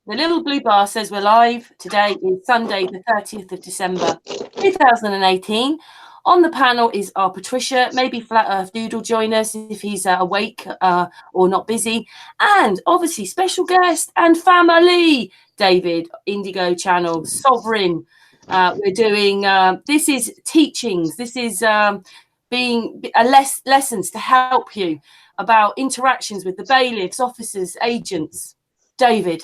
The little blue bar says we're live. Today is Sunday, the 30th of December, 2018. On the panel is our Patricia. Maybe Flat Earth Dude will join us if he's awake or not busy. And obviously special guest and family, David, Indigo Channel, Sovereign. We're doing, this is teachings. This is being lessons to help you about interactions with the bailiffs, officers, agents. David.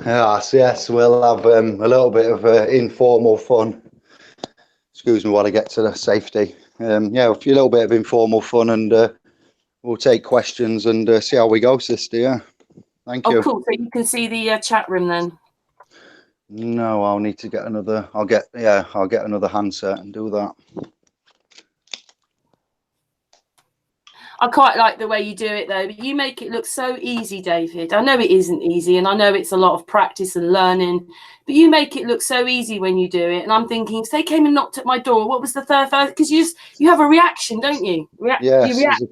Yes, we'll have a little bit of informal fun. Excuse me while I get to the safety. Yeah, a little bit of informal fun, and we'll take questions and see how we go, sister. Yeah, thank you. Oh, cool. So you can see the chat room then. No, I'll need to get another. I'll get another handset and do that. I quite like the way you do it though, but you make it look so easy, David. I know it isn't easy, and I know it's a lot of practice and learning, but you make it look so easy when you do it. And I'm thinking, if they came and knocked at my door, what was the first? Because you have a reaction, don't you? Yes,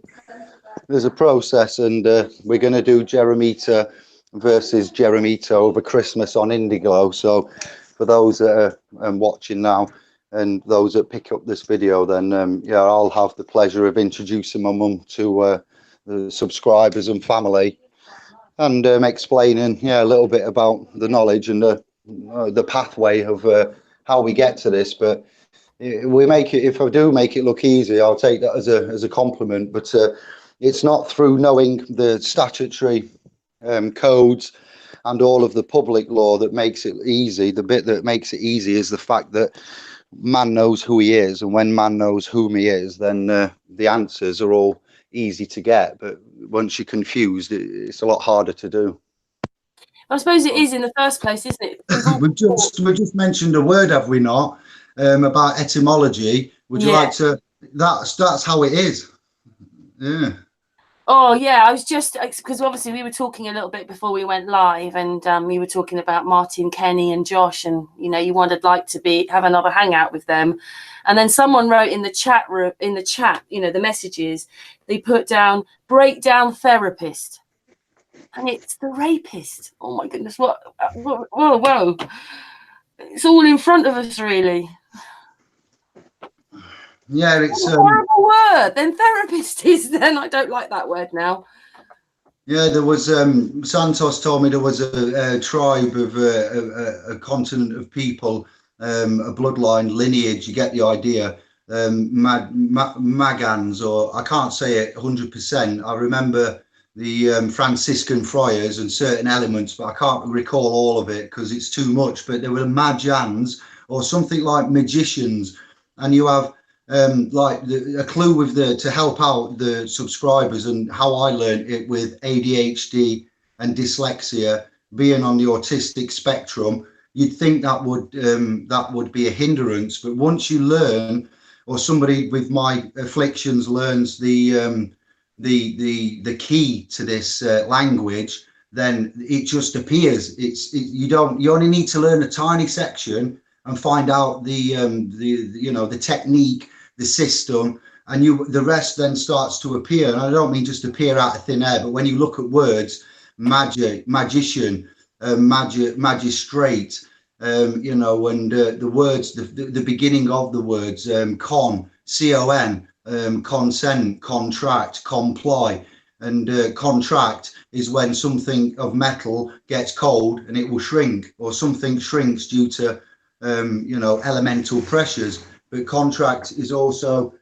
there's a process, and we're going to do Giaramita versus Giaramita over Christmas on Indigo. So for those that are watching now, and those that pick up this video, then yeah, I'll have the pleasure of introducing my mum to the subscribers and family, and explaining a little bit about the knowledge and the pathway of how we get to this. But we make it, if I do make it look easy, I'll take that as a compliment. But it's not through knowing the statutory codes and all of the public law that makes it easy. The bit that makes it easy is the fact that man knows who he is, and when man knows whom he is, then the answers are all easy to get. But once you're confused, it's a lot harder to do. I suppose it is in the first place, isn't it? We've just mentioned a word, have we not, about etymology? Would you like to? That's how it is. Yeah. Oh yeah, I was just, because obviously we were talking a little bit before we went live, and we were talking about Martin, Kenny and Josh, and you wanted to have another hangout with them. And then someone wrote in the chat room, the messages, they put down breakdown therapist, and it's the rapist. Oh my goodness, whoa, it's all in front of us, really. Yeah, it's a horrible word. Then therapist is. Then I don't like that word now. Yeah, there was Santos told me there was a tribe of a continent of people, a bloodline lineage. You get the idea. Magans, or I can't say it 100%. I remember the Franciscan friars and certain elements, but I can't recall all of it because it's too much. But there were Magians or something like magicians, and you have like a clue with to help out the subscribers, and how I learned it with ADHD and dyslexia, being on the autistic spectrum. You'd think that would be a hindrance, but once you learn, or somebody with my afflictions learns the key to this language, then it just appears. You only need to learn a tiny section and find out the technique, the system, and the rest then starts to appear. And I don't mean just appear out of thin air, but when you look at words, magician, magistrate, and the words, the beginning of the words, con, consent, contract, comply. And contract is when something of metal gets cold and it will shrink, or something shrinks due to elemental pressures. But contract is also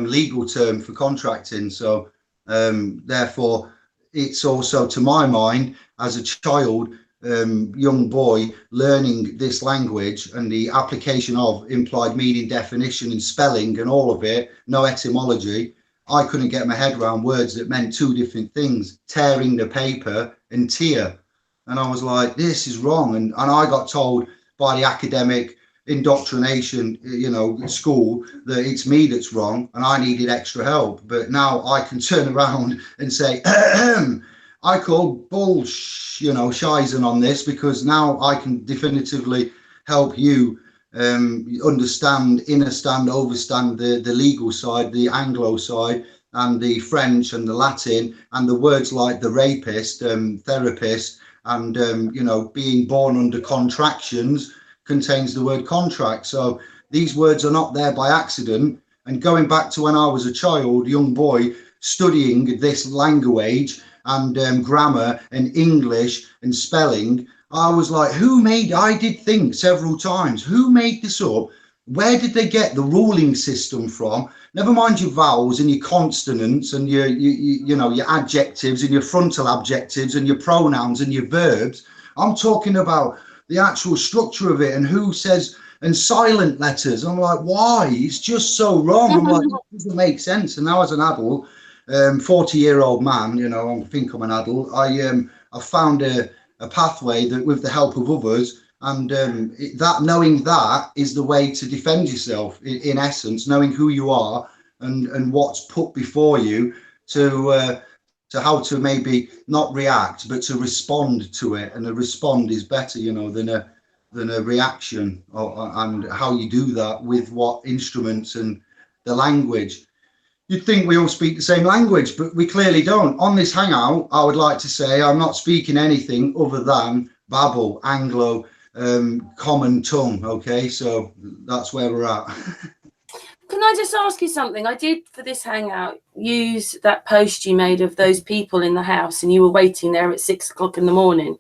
legal term for contracting. So therefore, it's also, to my mind, as a child, young boy, learning this language and the application of implied meaning, definition and spelling and all of it, no etymology, I couldn't get my head around words that meant two different things: tearing the paper and tear. And I was like, this is wrong. And I got told by the academic indoctrination, school, that it's me that's wrong and I needed extra help. But now I can turn around and say, I call shizen on this, because now I can definitively help you understand, understand the legal side, the Anglo side, and the French and the Latin and the words like the rapist, therapist, and you know, being born under contractions contains the word contract. So these words are not there by accident. And going back to when I was a child, young boy, studying this language and grammar and English and spelling, I was like, I did think several times, who made this up? Where did they get the ruling system from? Never mind your vowels and your consonants and you know, your adjectives and your frontal adjectives and your pronouns and your verbs. I'm talking about the actual structure of it and who says, and silent letters. I'm like, why? It's just so wrong. I'm like, it doesn't make sense. And now as an adult, 40-year-old man, you know, I think I'm an adult, I found a pathway that with the help of others, and that knowing that is the way to defend yourself in essence, knowing who you are and what's put before you to how to maybe not react but to respond to it. And a respond is better, you know, than a reaction, and how you do that with what instruments and the language. You'd think we all speak the same language, but we clearly don't. On this hangout, I would like to say I'm not speaking anything other than Babel, Anglo, common tongue. Okay, so that's where we're at. Can I just ask you something? I did, for this hangout, use that post you made of those people in the house and you were waiting there at 6 o'clock in the morning.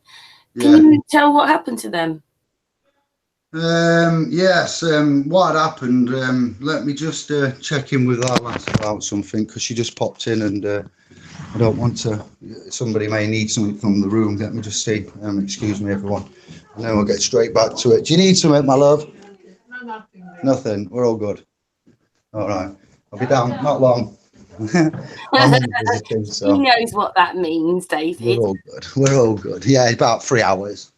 Can you tell what happened to them? Yes, what had happened, let me just check in with our lass about something, because she just popped in and I don't want to, somebody may need something from the room. Let me just see. Excuse me, everyone, and then we'll get straight back to it. Do you need something, my love? No, nothing. Nothing, we're all good. All right, I'll be down, not long. I'm only visiting, so. He knows what that means, David. We're all good. Yeah, about 3 hours.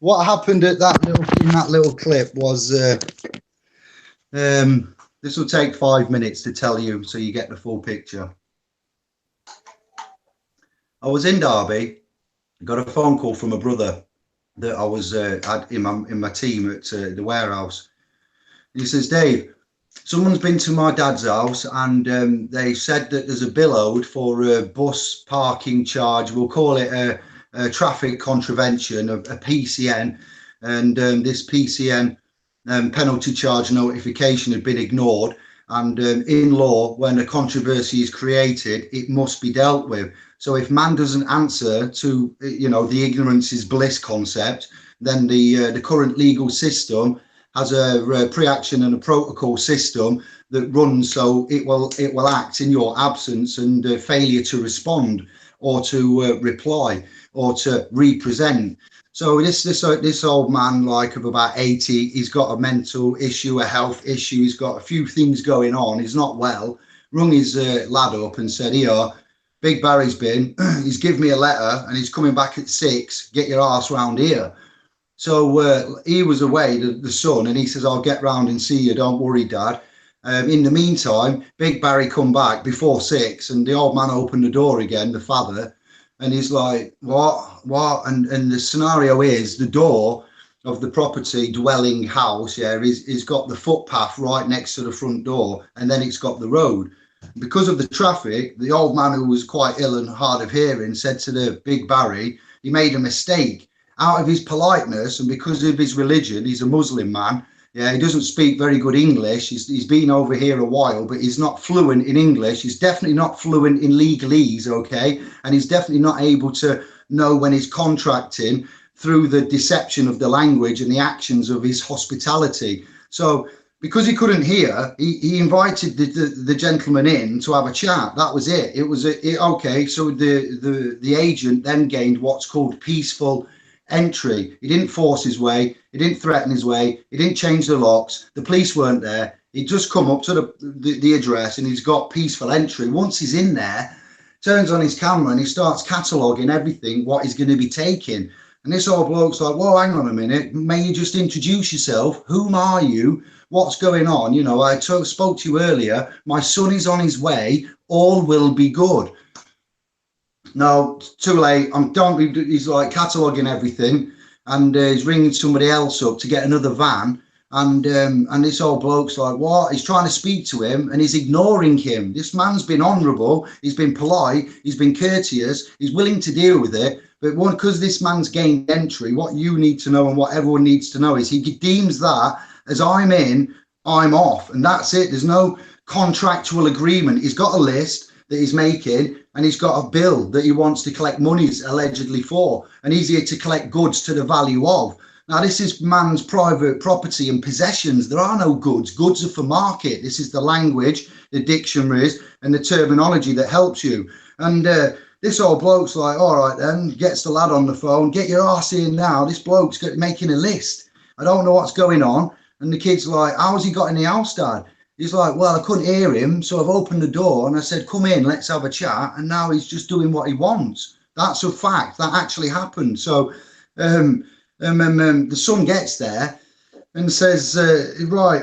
What happened at that little clip was this will take 5 minutes to tell you so you get the full picture. I was in Derby, got a phone call from a brother that I was had in my team at the warehouse. He says, Dave, someone's been to my dad's house and they said that there's a bill owed for a bus parking charge. We'll call it a traffic contravention, a PCN, and this PCN penalty charge notification had been ignored. And in law, when a controversy is created, it must be dealt with. So if man doesn't answer to, you know, the ignorance is bliss concept, then the current legal system has a pre-action and a protocol system that runs so it will act in your absence and failure to respond or to reply or to represent. So this old man, like of about 80, he's got a mental issue, a health issue, he's got a few things going on, he's not well, rung his lad up and said, here, Big Barry's been, he's given me a letter and he's coming back at 6, get your arse round here. So he was away, the son, and he says, I'll get round and see you, don't worry, Dad. In the meantime, Big Barry come back before 6 and the old man opened the door again, the father, and he's like, what? And the scenario is the door of the property dwelling house, is got the footpath right next to the front door, and then it's got the road. Because of the traffic, the old man, who was quite ill and hard of hearing, said to the Big Barry, he made a mistake. Out of his politeness and because of his religion, he's a Muslim man. Yeah, he doesn't speak very good English. He's been over here a while, but he's not fluent in English. He's definitely not fluent in legalese, okay? And he's definitely not able to know when he's contracting through the deception of the language and the actions of his hospitality. So because he couldn't hear, he invited the gentleman in to have a chat. That was it. It was okay. So the agent then gained what's called peaceful entry. He didn't force his way, he didn't threaten his way, he didn't change the locks, the police weren't there. He'd just come up to the address and he's got peaceful entry. Once he's in there, turns on his camera and he starts cataloguing everything, what he's going to be taking. And this old bloke's like, whoa, hang on a minute, may you just introduce yourself? Whom are you? What's going on? You know, I spoke to you earlier, my son is on his way, all will be good. No, too late. I'm done. He's like cataloguing everything and he's ringing somebody else up to get another van. And this old bloke's like, what? He's trying to speak to him and he's ignoring him. This man's been honourable, he's been polite, he's been courteous, he's willing to deal with it. But because this man's gained entry, what you need to know and what everyone needs to know is he deems that as I'm in, I'm off. And that's it. There's no contractual agreement. He's got a list that he's making and he's got a bill that he wants to collect monies allegedly for. And he's here to collect goods to the value of. Now, this is man's private property and possessions. There are no goods. Goods are for market. This is the language, the dictionaries, and the terminology that helps you. And this old bloke's like, all right then, gets the lad on the phone, get your arse in now. This bloke's making a list. I don't know what's going on. And the kid's like, how's he got in the house, Dad? He's like, well, I couldn't hear him, so I've opened the door and I said, come in, let's have a chat. And now he's just doing what he wants. That's a fact. That actually happened. So, the son gets there and says, right,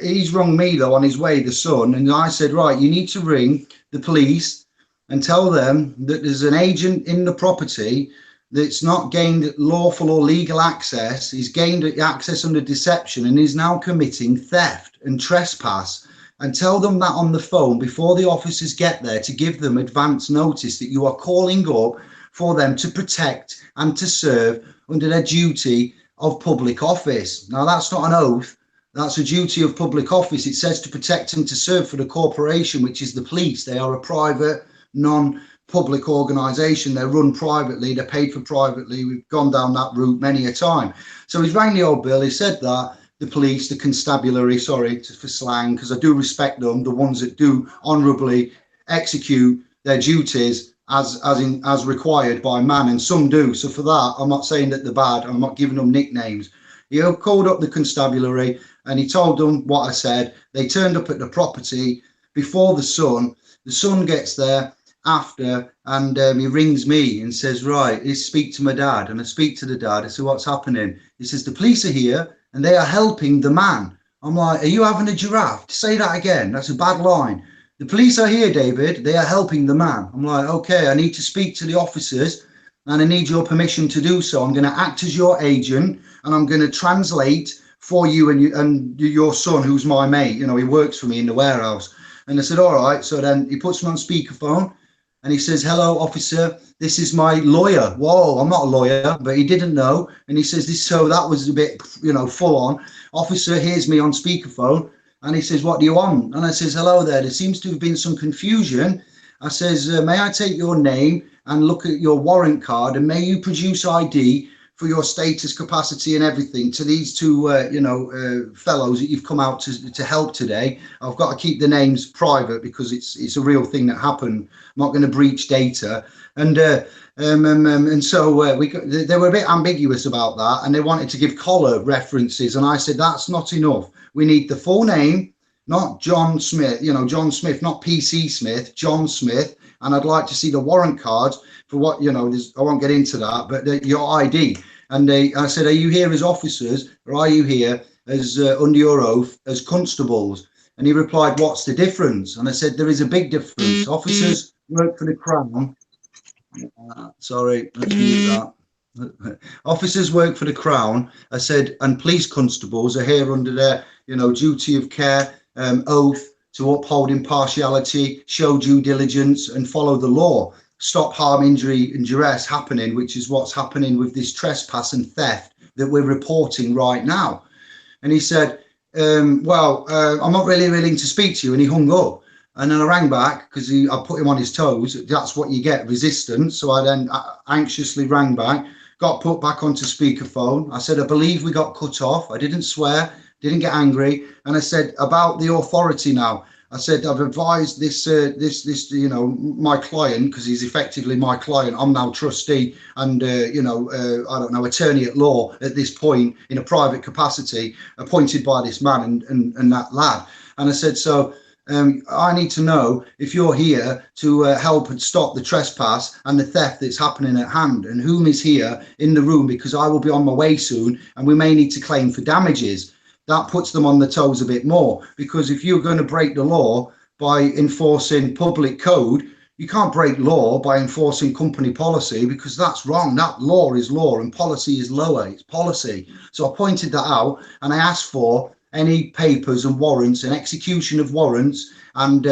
he's rung me though on his way, the son. And I said, right, you need to ring the police and tell them that there's an agent in the property that's not gained lawful or legal access. He's gained access under deception and is now committing theft and trespass. And tell them that on the phone before the officers get there, to give them advance notice that you are calling up for them to protect and to serve under their duty of public office. Now, that's not an oath. That's a duty of public office. It says to protect and to serve for the corporation, which is the police. They are a private, non-public organisation. They're run privately. They're paid for privately. We've gone down that route many a time. So he's rang the old bill. He said that the police, the constabulary, sorry for slang, because I do respect them, the ones that do honourably execute their duties as required by man, and some do. So for that, I'm not saying that they're bad. I'm not giving them nicknames. He called up the constabulary and he told them what I said. They turned up at the property before the son. The son gets there after and he rings me and says, right, let's speak to my dad. And I speak to the dad. I say, what's happening? He says, the police are here and they are helping the man. I'm like, are you having a giraffe? Say that again. That's a bad line. The police are here, David. They are helping the man. I'm like, okay, I need to speak to the officers and I need your permission to do so. I'm going to act as your agent and I'm going to translate for you and your son, who's my mate. You know, he works for me in the warehouse. And I said, all right. So then he puts me on speakerphone and he says, hello, officer. This is my lawyer. Whoa, I'm not a lawyer, but he didn't know. And he says this. So that was a bit, full on. Officer hears me on speakerphone. And he says, what do you want? And I says, hello there. There seems to have been some confusion. I says, may I take your name and look at your warrant card? And may you produce ID for your status, capacity and everything to these two, fellows that you've come out to help today. I've got to keep the names private because it's a real thing that happened. I'm not going to breach data. And so they were a bit ambiguous about that. And they wanted to give collar references. And I said, that's not enough. We need the full name, not John Smith, John Smith, not PC Smith, John Smith. And I'd like to see the warrant cards for what, I won't get into that, but your ID. And I said, are you here as officers or are you here as under your oath as constables? And he replied, what's the difference? And I said, there is a big difference. Officers work for the Crown. Sorry, let's mute that. Officers work for the Crown, I said, and police constables are here under their, duty of care, oath to uphold impartiality, show due diligence and follow the law. Stop harm, injury and duress happening, which is what's happening with this trespass and theft that we're reporting right now. And he said, I'm not really willing to speak to you. And he hung up. And then I rang back because I put him on his toes. That's what you get, resistance. So I then anxiously rang back, got put back onto speakerphone. I said, I believe we got cut off. I didn't swear, didn't get angry. And I said, about the authority now. I said, I've advised this, my client, because he's effectively my client. I'm now trustee and, attorney at law at this point in a private capacity, appointed by this man and that lad. And I said, so I need to know if you're here to help and stop the trespass and the theft that's happening at hand, and whom is here in the room, because I will be on my way soon and we may need to claim for damages. That puts them on the toes a bit more, because if you're going to break the law by enforcing public code, you can't break law by enforcing company policy, because that's wrong. That law is law and policy is lower. It's policy. So I pointed that out, and I asked for any papers and warrants and execution of warrants and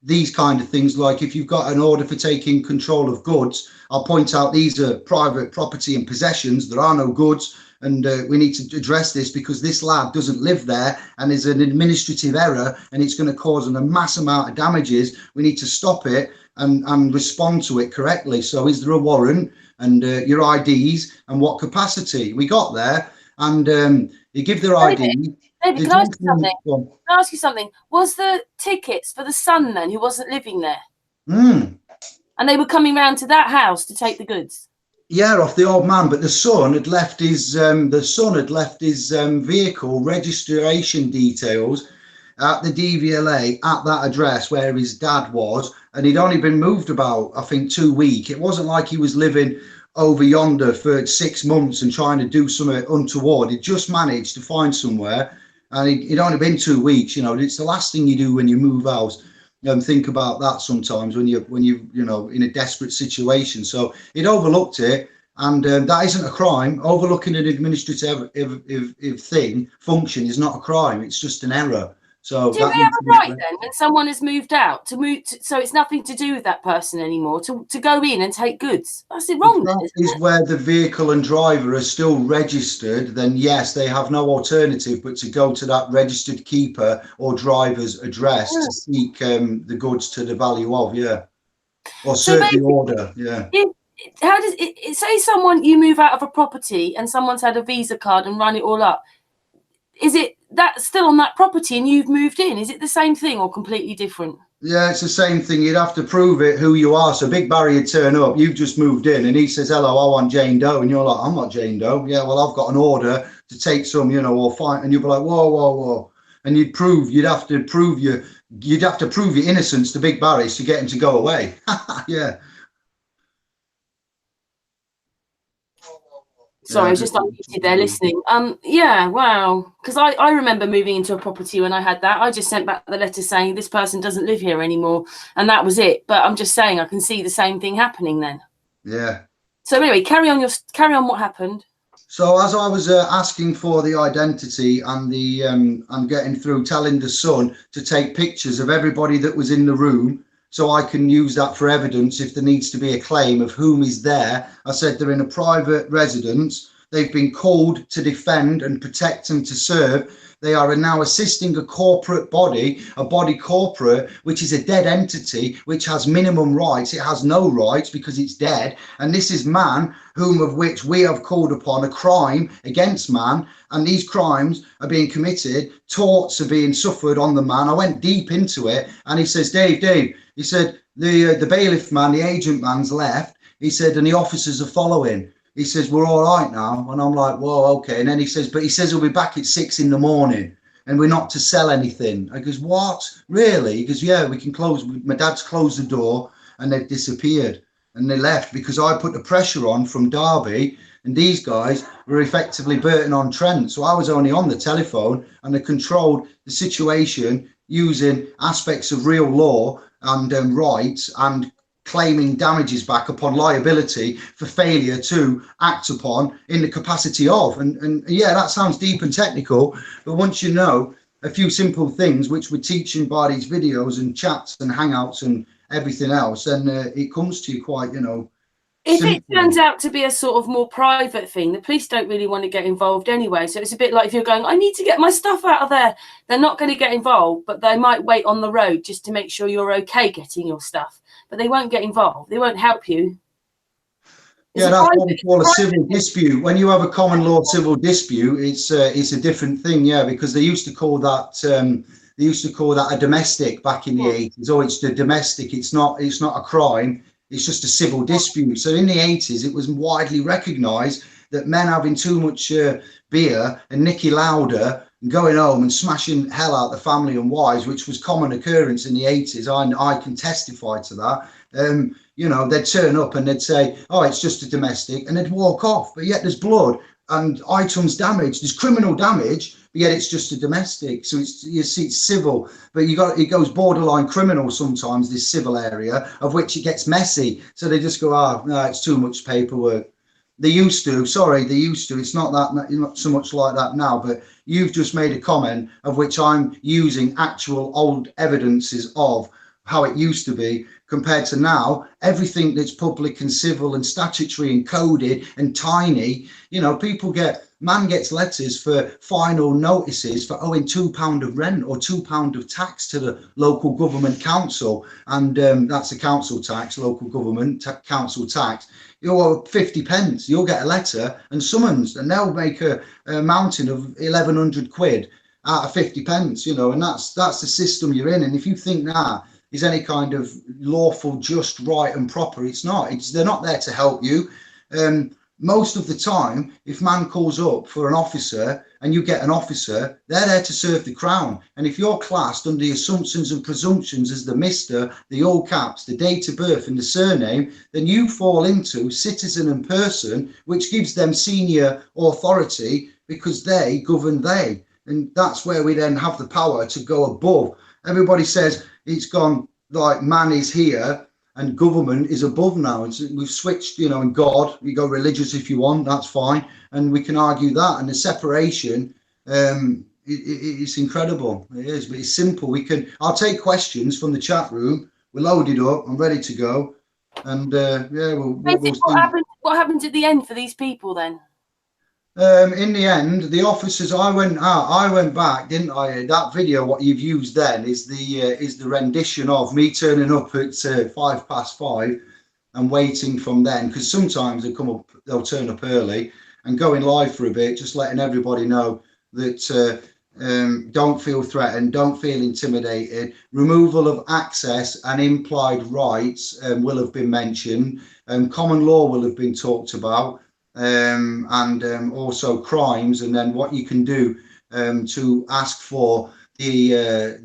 these kind of things. Like if you've got an order for taking control of goods, I'll point out these are private property and possessions. There are no goods. And we need to address this because this lad doesn't live there and is an administrative error and it's going to cause a mass amount of damages. We need to stop it and respond to it correctly. So is there a warrant and your IDs and what capacity? We got there and you give their ID. David, can I ask you something? Can I ask you something? Was the tickets for the son then who wasn't living there? And they were coming round to that house to take the goods? Yeah, off the old man, but the son had left his vehicle registration details at the DVLA at that address where his dad was, and he'd only been moved about, I think, 2 weeks. It wasn't like he was living over yonder for 6 months and trying to do something untoward. He just managed to find somewhere, and he'd only been 2 weeks. You know, it's the last thing you do when you move house. Think about that sometimes when you in a desperate situation. So it overlooked it, and that isn't a crime. Overlooking an administrative function is not a crime. It's just an error. So do we have a right then when someone has moved out so it's nothing to do with that person anymore to go in and take goods? That's it wrong. That is where the vehicle and driver are still registered. Then yes, they have no alternative but to go to that registered keeper or driver's address to seek the goods to the value of, or serve the order. How does it say someone, you move out of a property and someone's had a Visa card and run it all up? Is it that still on that property and you've moved in? Is it the same thing or completely different? Yeah, it's the same thing. You'd have to prove it, who you are. So Big Barry would turn up, you've just moved in, and he says, hello, I want Jane Doe. And you're like, I'm not Jane Doe. Yeah, well, I've got an order to take some, or fight. And you'd be like, whoa. And you'd have to prove your innocence to Big Barry to get him to go away. Yeah. Sorry, I was just unmuted there listening. Yeah, wow. Because I remember moving into a property when I had that. I just sent back the letter saying this person doesn't live here anymore, and that was it. But I'm just saying I can see the same thing happening then. Yeah. So anyway, carry on what happened. So as I was asking for the identity and and getting through, telling the son to take pictures of everybody that was in the room, so I can use that for evidence if there needs to be a claim of whom is there. I said they're in a private residence. They've been called to defend and protect and to serve. They are now assisting a corporate body, a body corporate, which is a dead entity, which has minimum rights. It has no rights because it's dead. And this is man, whom of which we have called upon a crime against man. And these crimes are being committed. Torts are being suffered on the man. I went deep into it. And he says, Dave, he said, the bailiff man, the agent man's left. He said, and the officers are following. He says, we're all right now. And I'm like, whoa, okay. And then he says, he'll be back at 6 in the morning and we're not to sell anything. I goes, what? Really? He goes, yeah, we can close. My dad's closed the door and they've disappeared. And they left because I put the pressure on from Derby, and these guys were effectively Burton on Trent. So I was only on the telephone and I controlled the situation using aspects of real law and rights and claiming damages back upon liability for failure to act upon in the capacity of. And yeah, that sounds deep and technical, but once you know a few simple things which we're teaching by these videos and chats and hangouts and everything else, then it comes to you quite, If simple. it turns out to be a sort of more private thing, the police don't really want to get involved anyway. So it's a bit like if you're going, I need to get my stuff out of there. They're not going to get involved, but they might wait on the road just to make sure you're okay getting your stuff. But they won't get involved. They won't help you. Yeah, that's what we call a civil dispute. When you have a common law civil dispute, it's a different thing, yeah, because they used to call that a domestic back in the 80s. Oh, it's the domestic. It's not a crime. It's just a civil dispute. So in the 80s, it was widely recognised that men having too much beer and Nicky Lauder and going home and smashing hell out the family and wives, which was common occurrence in the 80s. I can testify to that. They'd turn up and they'd say, oh, it's just a domestic, and they'd walk off. But yet there's blood and items damaged. There's criminal damage, but yet it's just a domestic. So it's civil, but it goes borderline criminal sometimes, this civil area, of which it gets messy. So they just go, no, it's too much paperwork. They used to. It's not so much like that now, but you've just made a comment of which I'm using actual old evidences of how it used to be compared to now. Everything that's public and civil and statutory and coded and tiny, man gets letters for final notices for owing £2 of rent or £2 of tax to the local government council, and that's a council tax, local government council tax. You owe 50 pence, you'll get a letter and summons, and they'll make a mountain of 1,100 quid out of 50 pence, and that's the system you're in. And if you think that is any kind of lawful, just, right and proper, it's not. They're not there to help you. Most of the time, if man calls up for an officer and you get an officer, they're there to serve the crown. And if you're classed under the assumptions and presumptions as the Mr., the all caps, the date of birth and the surname, then you fall into citizen and person, which gives them senior authority because they govern they. And that's where we then have the power to go above. Everybody says it's gone like man is here and government is above now. We've switched, and God, you go religious if you want, that's fine. And we can argue that. And the separation, it's incredible. It is, but it's simple. I'll take questions from the chat room. We're loaded up. I'm ready to go. And what happened at the end for these people then? In the end, the officers, I went back, didn't I? That video, what you've used then, is the rendition of me turning up at 5:05 and waiting from then, because sometimes they'll turn up early and going live for a bit, just letting everybody know that don't feel threatened, don't feel intimidated. Removal of access and implied rights will have been mentioned. Common law will have been talked about. And also crimes, and then what you can do to ask for the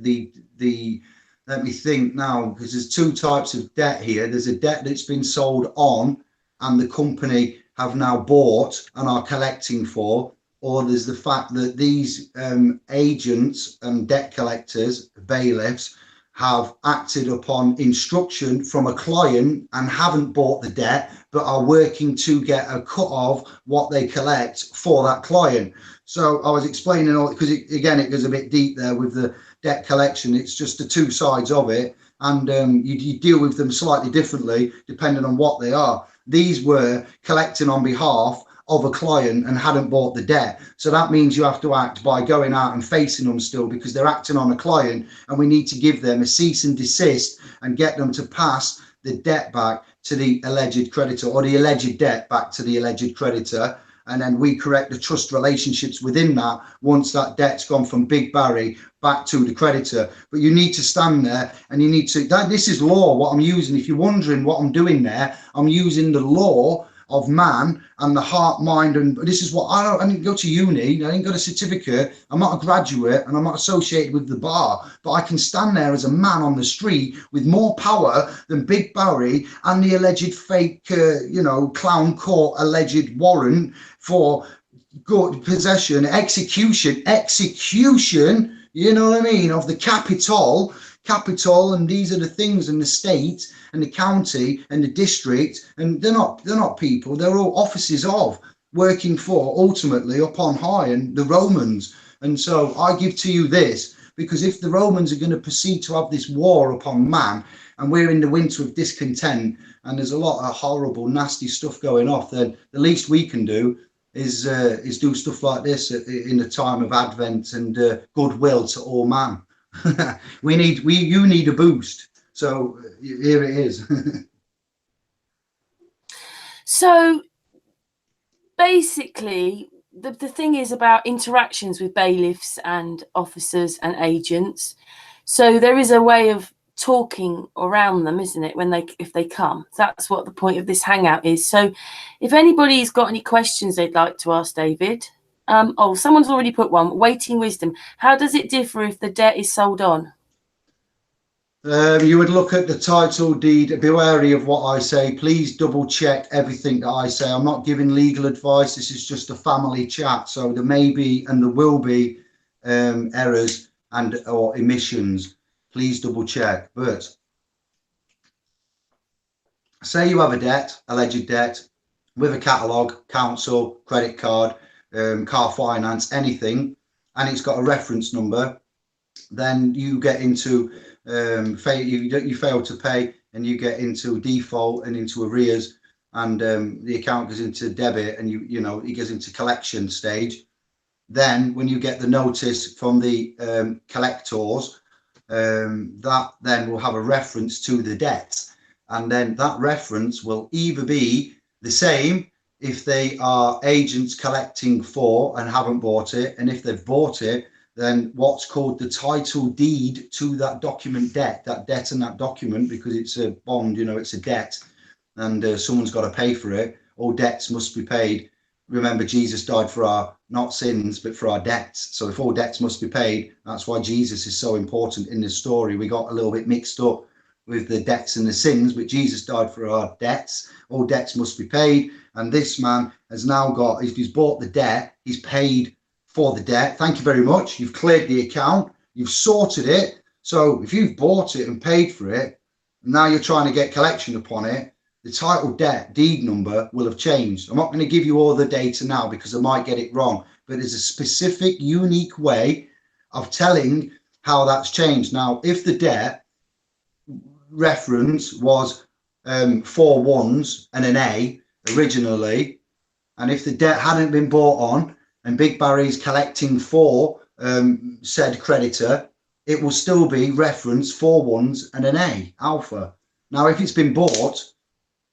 let me think now, because there's two types of debt here. There's a debt that's been sold on and the company have now bought and are collecting for, or there's the fact that these agents and debt collectors, bailiffs, have acted upon instruction from a client and haven't bought the debt, but are working to get a cut of what they collect for that client. So I was explaining all, because it goes a bit deep there with the debt collection. It's just the two sides of it, and you deal with them slightly differently depending on what they are. These were collecting on behalf of a client and hadn't bought the debt. So that means you have to act by going out and facing them still, because they're acting on a client, and we need to give them a cease and desist and get them to pass the debt back to the alleged creditor, or the alleged debt back to the alleged creditor. And then we correct the trust relationships within that once that debt's gone from Big Barry back to the creditor. But you need to stand there and you need to, this is law, what I'm using. If you're wondering what I'm doing there, I'm using the law of man and the heart, mind, and this is what I didn't go to uni, I didn't got a certificate, I'm not a graduate, and I'm not associated with the bar, but I can stand there as a man on the street with more power than Big Barry and the alleged fake, clown court alleged warrant for good possession, execution, you know what I mean, of the capital, and these are the things in the state and the county and the district, and they're not people, they're all offices of working for ultimately upon high and the Romans. And so I give to you this, because if the Romans are going to proceed to have this war upon man, and we're in the winter of discontent, and there's a lot of horrible, nasty stuff going off, then the least we can do is do stuff like this in the time of Advent and goodwill to all man. You need a boost. So here it is. So basically, the thing is about interactions with bailiffs and officers and agents. So there is a way of talking around them, isn't it, if they come? That's what the point of this hangout is. So if anybody's got any questions they'd like to ask David. Someone's already put one. Waiting wisdom. How does it differ if the debt is sold on? You would look at the title deed. Be wary of what I say. Please double check everything that I say. I'm not giving legal advice. This is just a family chat. So there may be and there will be errors and or omissions. Please double check. But say you have a debt, alleged debt, with a catalogue, council, credit card, car finance, anything, and it's got a reference number, then you get into you fail to pay and you get into default and into arrears, and the account goes into debit, and you know it goes into collection stage. Then when you get the notice from the collectors, that then will have a reference to the debt, and then that reference will either be the same if they are agents collecting for and haven't bought it, and if they've bought it, then what's called the title deed to that document debt and that document, because it's a bond, you know, it's a debt, and someone's got to pay for it. All debts must be paid. Remember, Jesus died for our, not sins, but for our debts. So if all debts must be paid, that's why Jesus is so important in this story. We got a little bit mixed up with the debts and the sins, but Jesus died for our debts. All debts must be paid. And this man has now got, if he's bought the debt, he's paid for the debt. Thank you very much. You've cleared the account. You've sorted it. So if you've bought it and paid for it, and now you're trying to get collection upon it, the title deed number will have changed. I'm not going to give you all the data now because I might get it wrong, but there's a specific, unique way of telling how that's changed. Now, if the debt reference was 4 ones and an A originally, and if the debt hadn't been bought on, and Big Barry's collecting for said creditor, it will still be reference 4 ones and an A, alpha. Now, if it's been bought,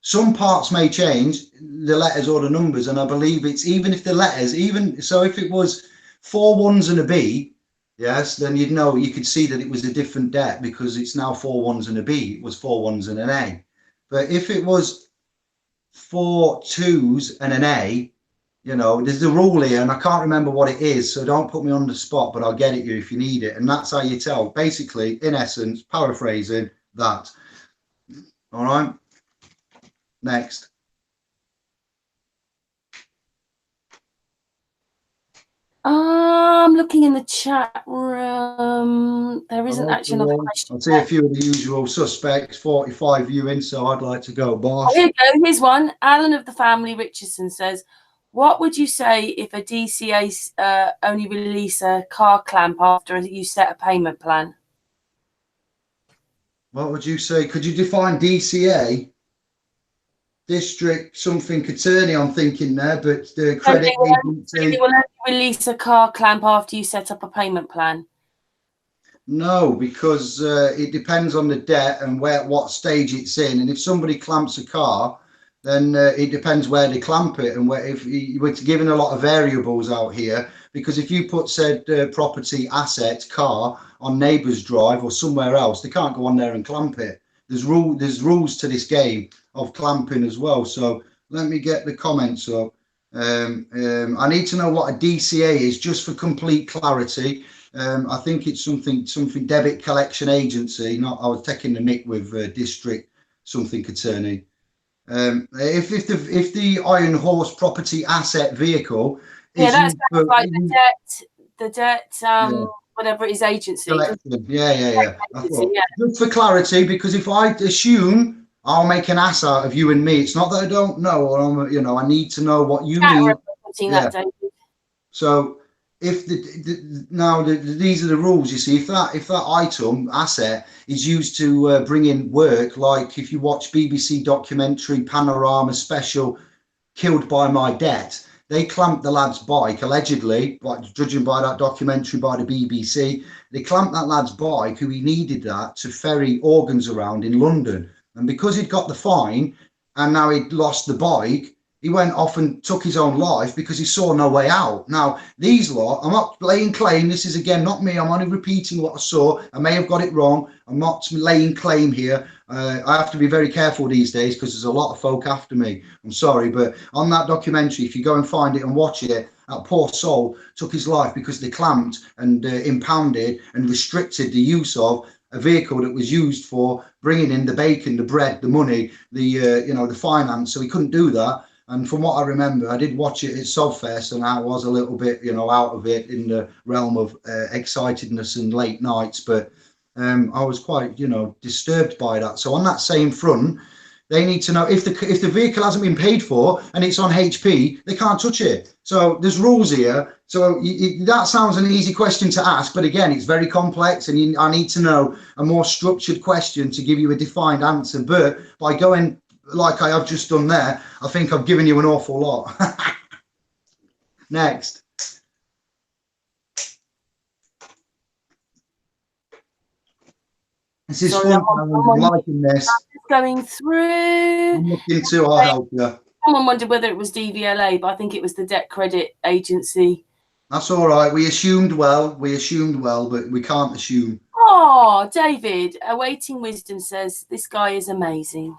some parts may change, the letters or the numbers, and I believe it's even if the letters, even so, if it was 4 ones and a B, yes, then you'd know, you could see that it was a different debt because it's now 4 ones and a B. It was 4 ones and an A. But if it was 4 twos and an A, you know, there's a rule here, and I can't remember what it is, so don't put me on the spot, but I'll get it you if you need it. And that's how you tell. Basically, in essence, paraphrasing that. All right. Next. I'm looking in the chat room. There isn't actually another question. I'll see a few of the usual suspects, 45 viewing, so I'd like to go. Boss. Here you go. Here's one. Alan of the family, Richardson, says, what would you say if a DCA only release a car clamp after you set a payment plan? What would you say? Could you define DCA? District something attorney, I'm thinking there, but the credit agency. They will only release a car clamp after you set up a payment plan. No, because it depends on the debt and what stage it's in. And if somebody clamps a car, then it depends where they clamp it, and if we're given a lot of variables out here, because if you put said property, asset, car on neighbour's drive or somewhere else, they can't go on there and clamp it. There's rules to this game of clamping as well. So let me get the comments up. I need to know what a DCA is, just for complete clarity. I think it's something debit collection agency. Not, I was taking the mick with district something attorney. If the Iron Horse property asset vehicle is, that's like the debt whatever it is, agency. Yeah. Just for clarity, because if I assume, I'll make an ass out of you and me. It's not that I don't know, or I need to know what you mean. So if these are the rules, you see, if that item asset is used to bring in work, like if you watch BBC documentary Panorama special Killed by My Debt, they clamped the lad's bike, allegedly, judging by that documentary by the BBC, they clamped that lad's bike, who he needed that to ferry organs around in London. And because he'd got the fine and now he'd lost the bike, he went off and took his own life because he saw no way out. Now, these lot, I'm not laying claim. This is, again, not me. I'm only repeating what I saw. I may have got it wrong. I'm not laying claim here. I have to be very careful these days because there's a lot of folk after me. I'm sorry. But on that documentary, if you go and find it and watch it, that poor soul took his life because they clamped and impounded and restricted the use of a vehicle that was used for bringing in the bacon, the bread, the money, the the finance. So he couldn't do that. And from what I remember, I did watch it at Sodfest, and I was a little bit, out of it in the realm of excitedness and late nights. But I was quite, disturbed by that. So on that same front, they need to know if the vehicle hasn't been paid for and it's on HP, they can't touch it. So there's rules here. So that sounds an easy question to ask, but again, it's very complex, and I need to know a more structured question to give you a defined answer. But by going like I have just done there, I think I've given you an awful lot. Next. This is fun. I'm liking this. Going through. I'm looking too. I'll help you. Someone wondered whether it was DVLA, but I think it was the Debt Credit Agency. That's all right. We assumed well, but we can't assume. Oh, David, Awaiting Wisdom says this guy is amazing.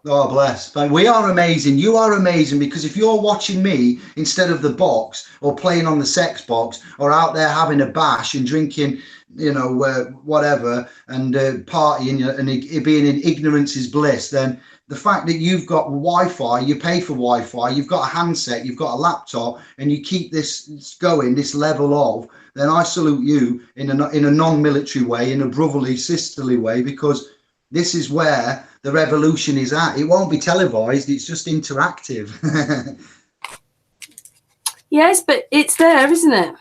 Oh, bless. But we are amazing. You are amazing, because if you're watching me instead of the box, or playing on the sex box, or out there having a bash and drinking, whatever, and partying and being in ignorance is bliss, then the fact that you've got Wi-Fi, you pay for Wi-Fi, you've got a handset, you've got a laptop, and you keep this going, this level of, then I salute you in a non-military way, in a brotherly, sisterly way, because this is where the revolution is at. It won't be televised, it's just interactive. Yes, but it's there, isn't it?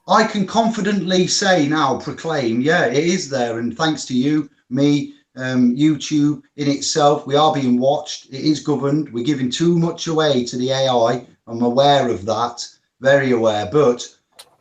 I can confidently say now, proclaim, yeah, it is there. And thanks to you, me, YouTube in itself, we are being watched. It is governed. We're giving too much away to the AI. I'm aware of that, very aware. But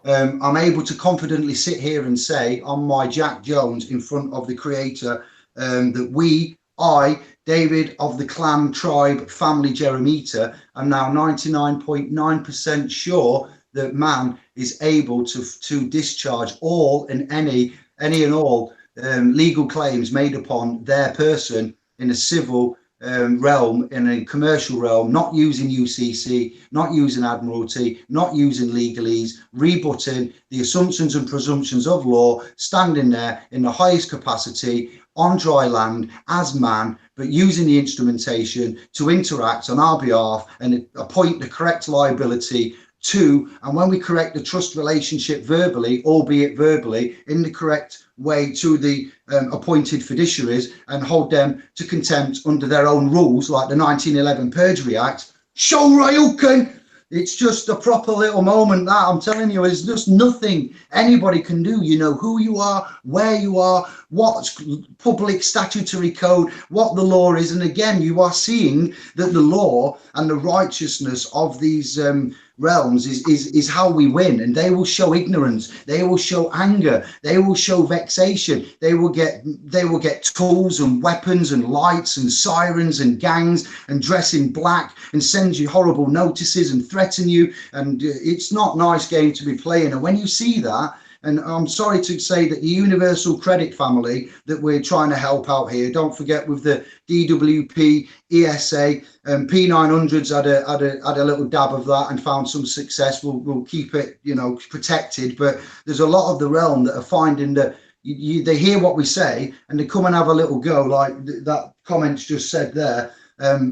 I'm able to confidently sit here and say on my Jack Jones in front of the creator that I, David of the clan, tribe, family Giaramita, am now 99.9% sure that man is able to discharge all and any and all legal claims made upon their person in a civil realm, in a commercial realm, not using UCC, not using Admiralty, not using legalese, rebutting the assumptions and presumptions of law, standing there in the highest capacity on dry land as man, but using the instrumentation to interact on our behalf and appoint the correct liability to, and when we correct the trust relationship verbally, albeit verbally, in the correct way to the appointed fiduciaries, and hold them to contempt under their own rules, like the 1911 Perjury Act. Show Ryukin! It's just a proper little moment that I'm telling you, there's just nothing anybody can do. You know who you are, where you are, what's public statutory code, what the law is. And again, you are seeing that the law and the righteousness of these realms is how we win. And they will show ignorance, they will show anger, they will show vexation, they will get tools and weapons and lights and sirens and gangs and dress in black and send you horrible notices and threaten you. And it's not a nice game to be playing. And when you see that, and I'm sorry to say that the Universal Credit family that we're trying to help out here, don't forget with the DWP, ESA, P900s had a little dab of that and found some success. We'll keep it, protected. But there's a lot of the realm that are finding that they hear what we say and they come and have a little go, like that comments just said there.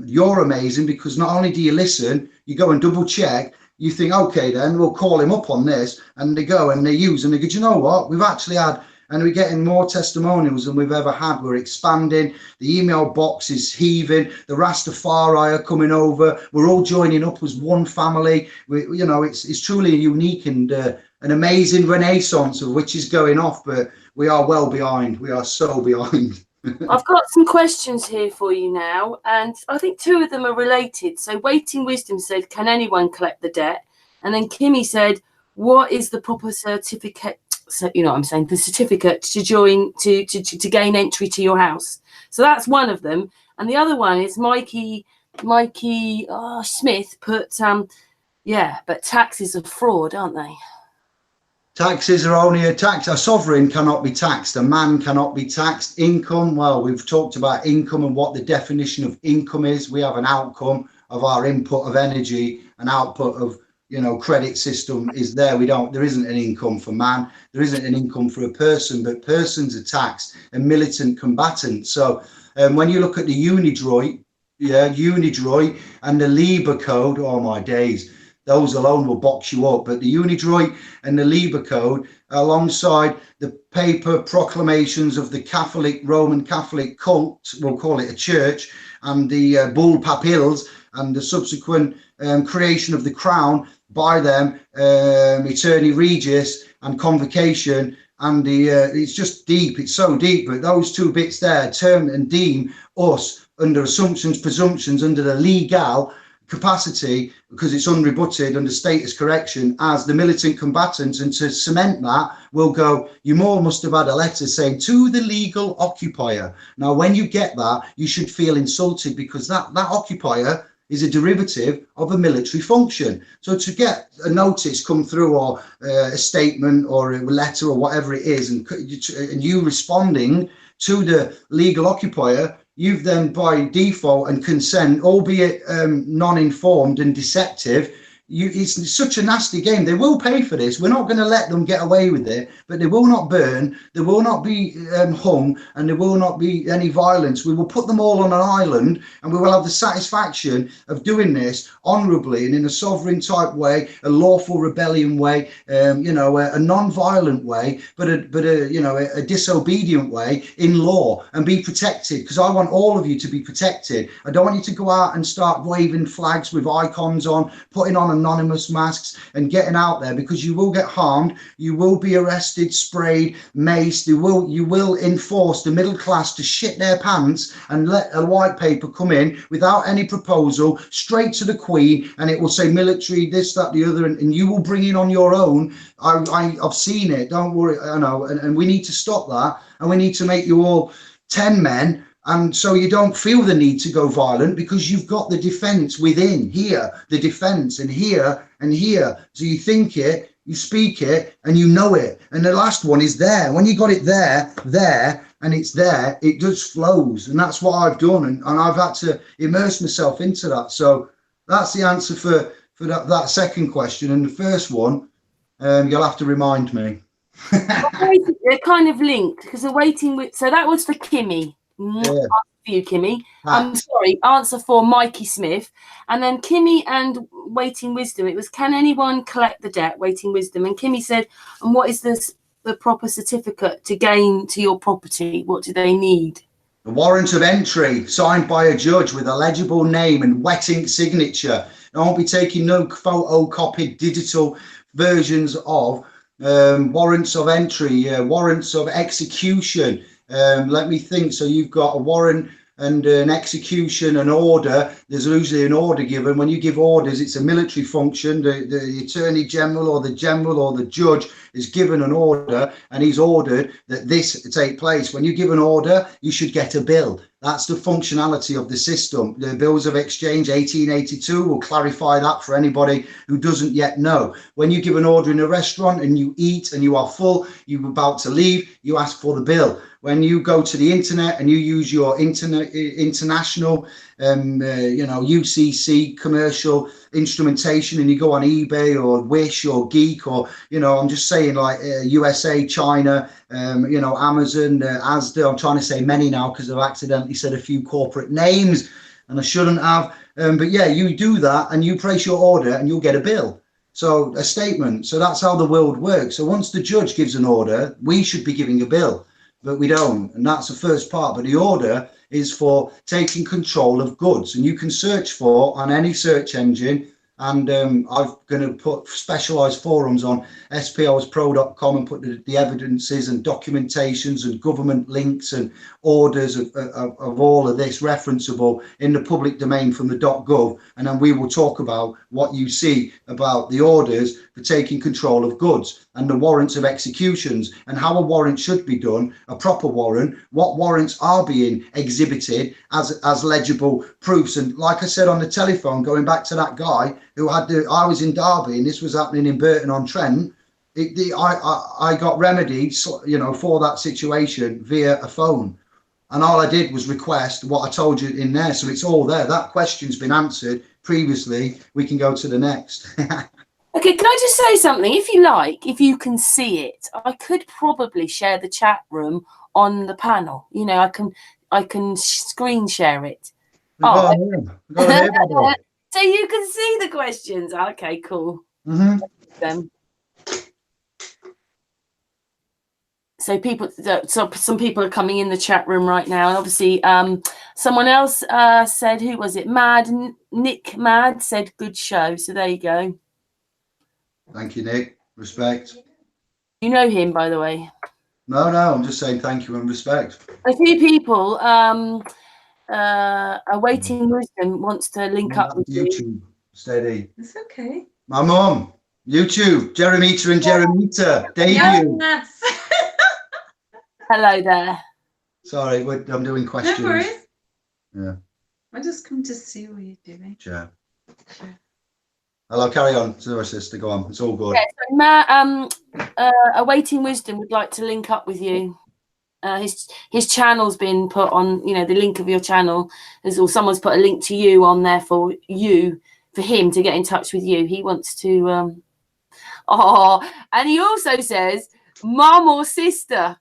You're amazing, because not only do you listen, you go and double check. You think, okay, then we'll call him up on this, and they go and they use, and they go, do you know what? We've actually had, and we're getting more testimonials than we've ever had. We're expanding. The email box is heaving. The Rastafari are coming over. We're all joining up as one family. It's truly a unique and an amazing renaissance of which is going off, but we are well behind. We are so behind. I've got some questions here for you now, and I think two of them are related. So Waiting Wisdom said, can anyone collect the debt? And then Kimmy said, what is the proper certificate? So you know what I'm saying, the certificate to join, to gain entry to your house. So that's one of them. And the other one is Mikey Smith put, but taxes are fraud, aren't they? Taxes are only a tax. A sovereign cannot be taxed. A man cannot be taxed. Income, well, we've talked about income and what the definition of income is. We have an outcome of our input of energy, an output of credit system is there. There isn't an income for man, there isn't an income for a person, but persons are taxed and militant combatants. So when you look at the UNIDROIT, and the Lieber Code, oh my days, those alone will box you up. But the UNIDROIT and the Lieber Code, alongside the paper proclamations of the Roman Catholic cult, we'll call it a church, and the Bull Papils, and the subsequent creation of the crown by them, Eterni Regis and Convocation, and it's just deep. It's so deep. But those two bits there term and deem us, under assumptions, presumptions, under the legal capacity, because it's unrebutted under status correction, as the militant combatants. And to cement that, we'll go, you more must have had a letter saying to the legal occupier. Now, when you get that, you should feel insulted, because that occupier is a derivative of a military function. So to get a notice come through, or a statement or a letter or whatever it is, and you responding to the legal occupier, you've then by default and consent, albeit non-informed and deceptive, it's such a nasty game. They will pay for this. We're not going to let them get away with it, but they will not burn, there will not be hung, and there will not be any violence. We will put them all on an island, and we will have the satisfaction of doing this honourably and in a sovereign type way, a lawful rebellion way, a non-violent way, but a disobedient way in law, and be protected, because I want all of you to be protected. I don't want you to go out and start waving flags with icons on, putting on anonymous masks and getting out there, because you will get harmed, you will be arrested, sprayed, maced. You will enforce the middle class to shit their pants and let a white paper come in without any proposal straight to the Queen, and it will say military this, that, the other, and you will bring in on your own. I've seen it, don't worry. I know, and we need to stop that, and we need to make you all 10 men. And so you don't feel the need to go violent, because you've got the defense within here, the defense, and here and here. So you think it, you speak it, and you know it. And the last one is there. When you got it there, and it's there, it just flows. And that's what I've done. And I've had to immerse myself into that. So that's the answer for that second question. And the first one, you'll have to remind me. They're kind of linked, because they're waiting with. So that was for Kimmy. Yeah. For you, Kimmy. I'm sorry. Answer for Mikey Smith, and then Kimmy and Waiting Wisdom. It was, can anyone collect the debt? Waiting Wisdom, and Kimmy said, and what is the proper certificate to gain to your property? What do they need? A warrant of entry signed by a judge with a legible name and wet ink signature. I won't be taking no photocopied digital versions of warrants of entry, warrants of execution. Let me think. So you've got a warrant and an execution, an order. There's usually an order given. When you give orders, it's a military function. The Attorney General or the judge is given an order, and he's ordered that this take place. When you give an order, you should get a bill. That's the functionality of the system. The Bills of Exchange 1882 will clarify that for anybody who doesn't yet know. When you give an order in a restaurant and you eat and you are full, you're about to leave, you ask for the bill. When you go to the internet and you use your international, UCC commercial instrumentation, and you go on eBay or Wish or Geek, or, I'm just saying, like USA, China, Amazon, Asda. I'm trying to say many now because I've accidentally said a few corporate names and I shouldn't have. But yeah, you do that and you place your order and you'll get a bill. So a statement. So that's how the world works. So once the judge gives an order, we should be giving a bill, but we don't. And that's the first part. But the order is for taking control of goods, and you can search for on any search engine. And I'm going to put specialized forums on spowspro.com and put the evidences and documentations and government links and orders of all of this referenceable in the public domain from the .gov. And then we will talk about what you see about the orders for taking control of goods and the warrants of executions, and how a warrant should be done, a proper warrant, what warrants are being exhibited as legible proofs. And like I said on the telephone, going back to that guy who had I was in Derby and this was happening in Burton-on-Trent, I got remedied, for that situation via a phone. And all I did was request what I told you in there. So it's all there. That question's been answered previously. We can go to the next. Okay, can I just say something? If you like, if you can see it, I could probably share the chat room on the panel. You know, I can screen share it. Go on here, Bobby. So you can see the questions. Okay, cool. So some people are coming in the chat room right now, and obviously someone else said, who was it? Nick Mad said good show. So there you go. Thank you, Nick. Respect. You know him, by the way? No, I'm just saying thank you and respect. A few people awaiting wisdom wants to link up with YouTube. you. Steady. It's okay. My mum. YouTube. Giaramita and Giaramita. Debut. Yes. Hello there. Sorry, I'm doing questions. No worries. Yeah. I just come to see what you're doing. Sure. Hello, carry on. Sorry, sister, go on. It's all good. Yeah, so Matt, awaiting wisdom would like to link up with you. His channel's been put on, you know, the link of your channel, or someone's put a link to you on there for him to get in touch with you. He wants to and he also says mum or sister.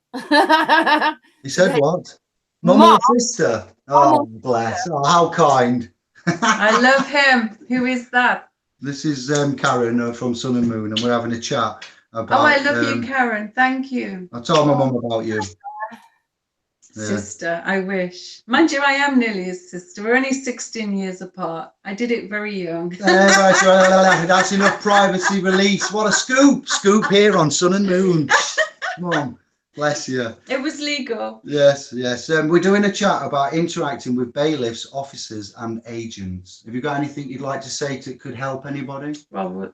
He said what? Mum or sister? Oh, bless. Oh, how kind. I love him. Who is that? This is Karen from Sun and Moon, and we're having a chat about... Oh, I love you, Karen. Thank you. I told my mum about you. Sister, I wish. Mind you, I am nearly his sister. We're only 16 years apart. I did it very young. That's enough privacy release. What a scoop. Scoop here on Sun and Moon. Come on. Bless you. It was legal. Yes. We're doing a chat about interacting with bailiffs, officers and agents. Have you got anything you'd like to say that could help anybody? Well,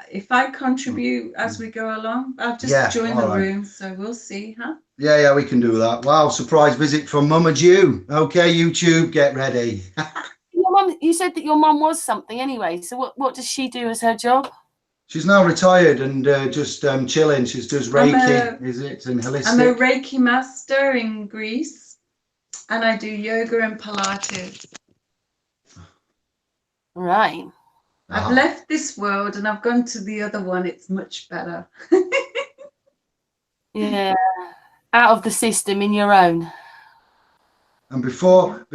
if I contribute as we go along, I'll just join the room, so we'll see, huh? Yeah, we can do that. Wow, surprise visit from Mama Jew. Okay, YouTube, get ready. Your mum, you said that your mum was something anyway. So what does she do as her job? She's now retired and just chilling. She does Reiki, is it, and holistic. I'm a Reiki master in Greece, and I do yoga and Pilates. Right. I've left this world and I've gone to the other one. It's much better. Yeah. Out of the system, in your own. And before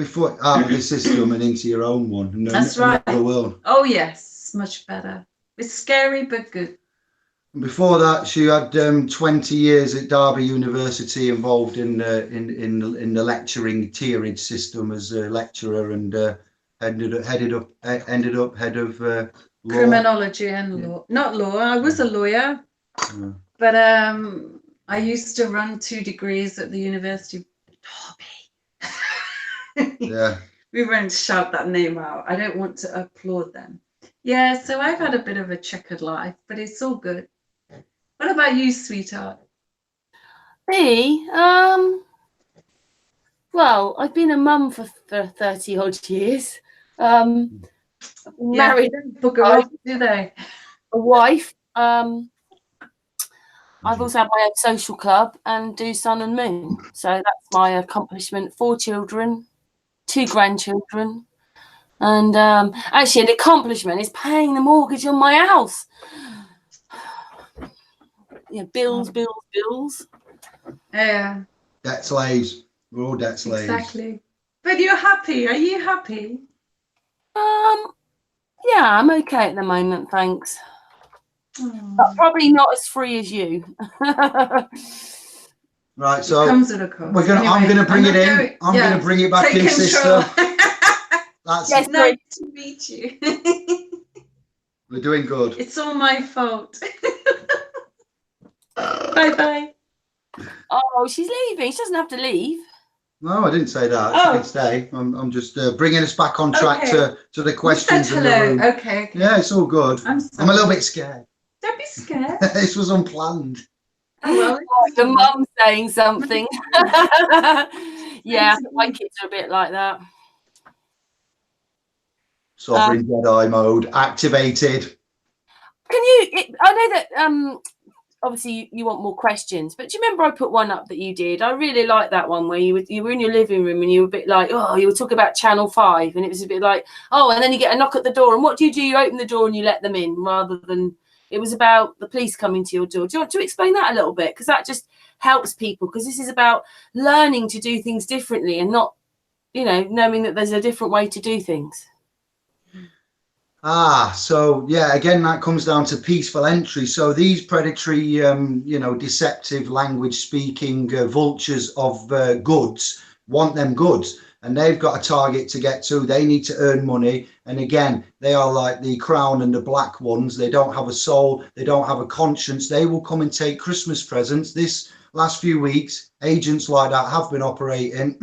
out of the system and into your own one. That's right. The world. Oh yes, much better. It's scary but good. And before that, she had 20 years at Derby University, involved in the lecturing tierage system as a lecturer, and ended up head of law. Criminology and law. Not law. I was a lawyer, but I used to run 2 degrees at the University of Derby. Yeah. We won't shout that name out. I don't want to applaud them. Yeah, so I've had a bit of a checkered life, but it's all good. What about you, sweetheart? Me? Well, I've been a mum for 30 odd years. Married, book off, do they? a wife. I've also had my own social club and do Sun and Moon. So that's my accomplishment. 4 children, 2 grandchildren. And actually an accomplishment is paying the mortgage on my house. Yeah, bills. Yeah. Debt slaves. We're all debt slaves. Exactly. But you're happy. Are you happy? Yeah, I'm okay at the moment, thanks. But probably not as free as you. Right, so we're gonna. I'm gonna bring it in. I'm gonna bring it back in, sister. That's nice to meet you. We're doing good. It's all my fault. Bye. Oh, she's leaving. She doesn't have to leave. No, I didn't say that. She can stay. I'm just bringing us back on track to the questions. Hello. Okay. Yeah, it's all good. I'm a little bit scared. Don't be scared. This was unplanned. Well, the mum saying something. Yeah, my kids are a bit like that. Sovereign Jedi mode activated. Can you? I know that obviously you want more questions, but do you remember I put one up that you did? I really liked that one where you were in your living room and you were a bit like, oh, you were talking about Channel 5, and it was a bit like, oh, and then you get a knock at the door, and what do? You open the door and you let them in rather than It was about the police coming to your door. Do you want to explain that a little bit? Because that just helps people, because this is about learning to do things differently and not, you know, knowing that there's a different way to do things. So yeah, again, that comes down to peaceful entry. So these predatory, you know, deceptive language speaking vultures of goods want them goods, and they've got a target to get to. They need to earn money. And again, they are like the Crown and the Black ones. They don't have a soul. They don't have a conscience. They will come and take Christmas presents. This last few weeks, agents like that have been operating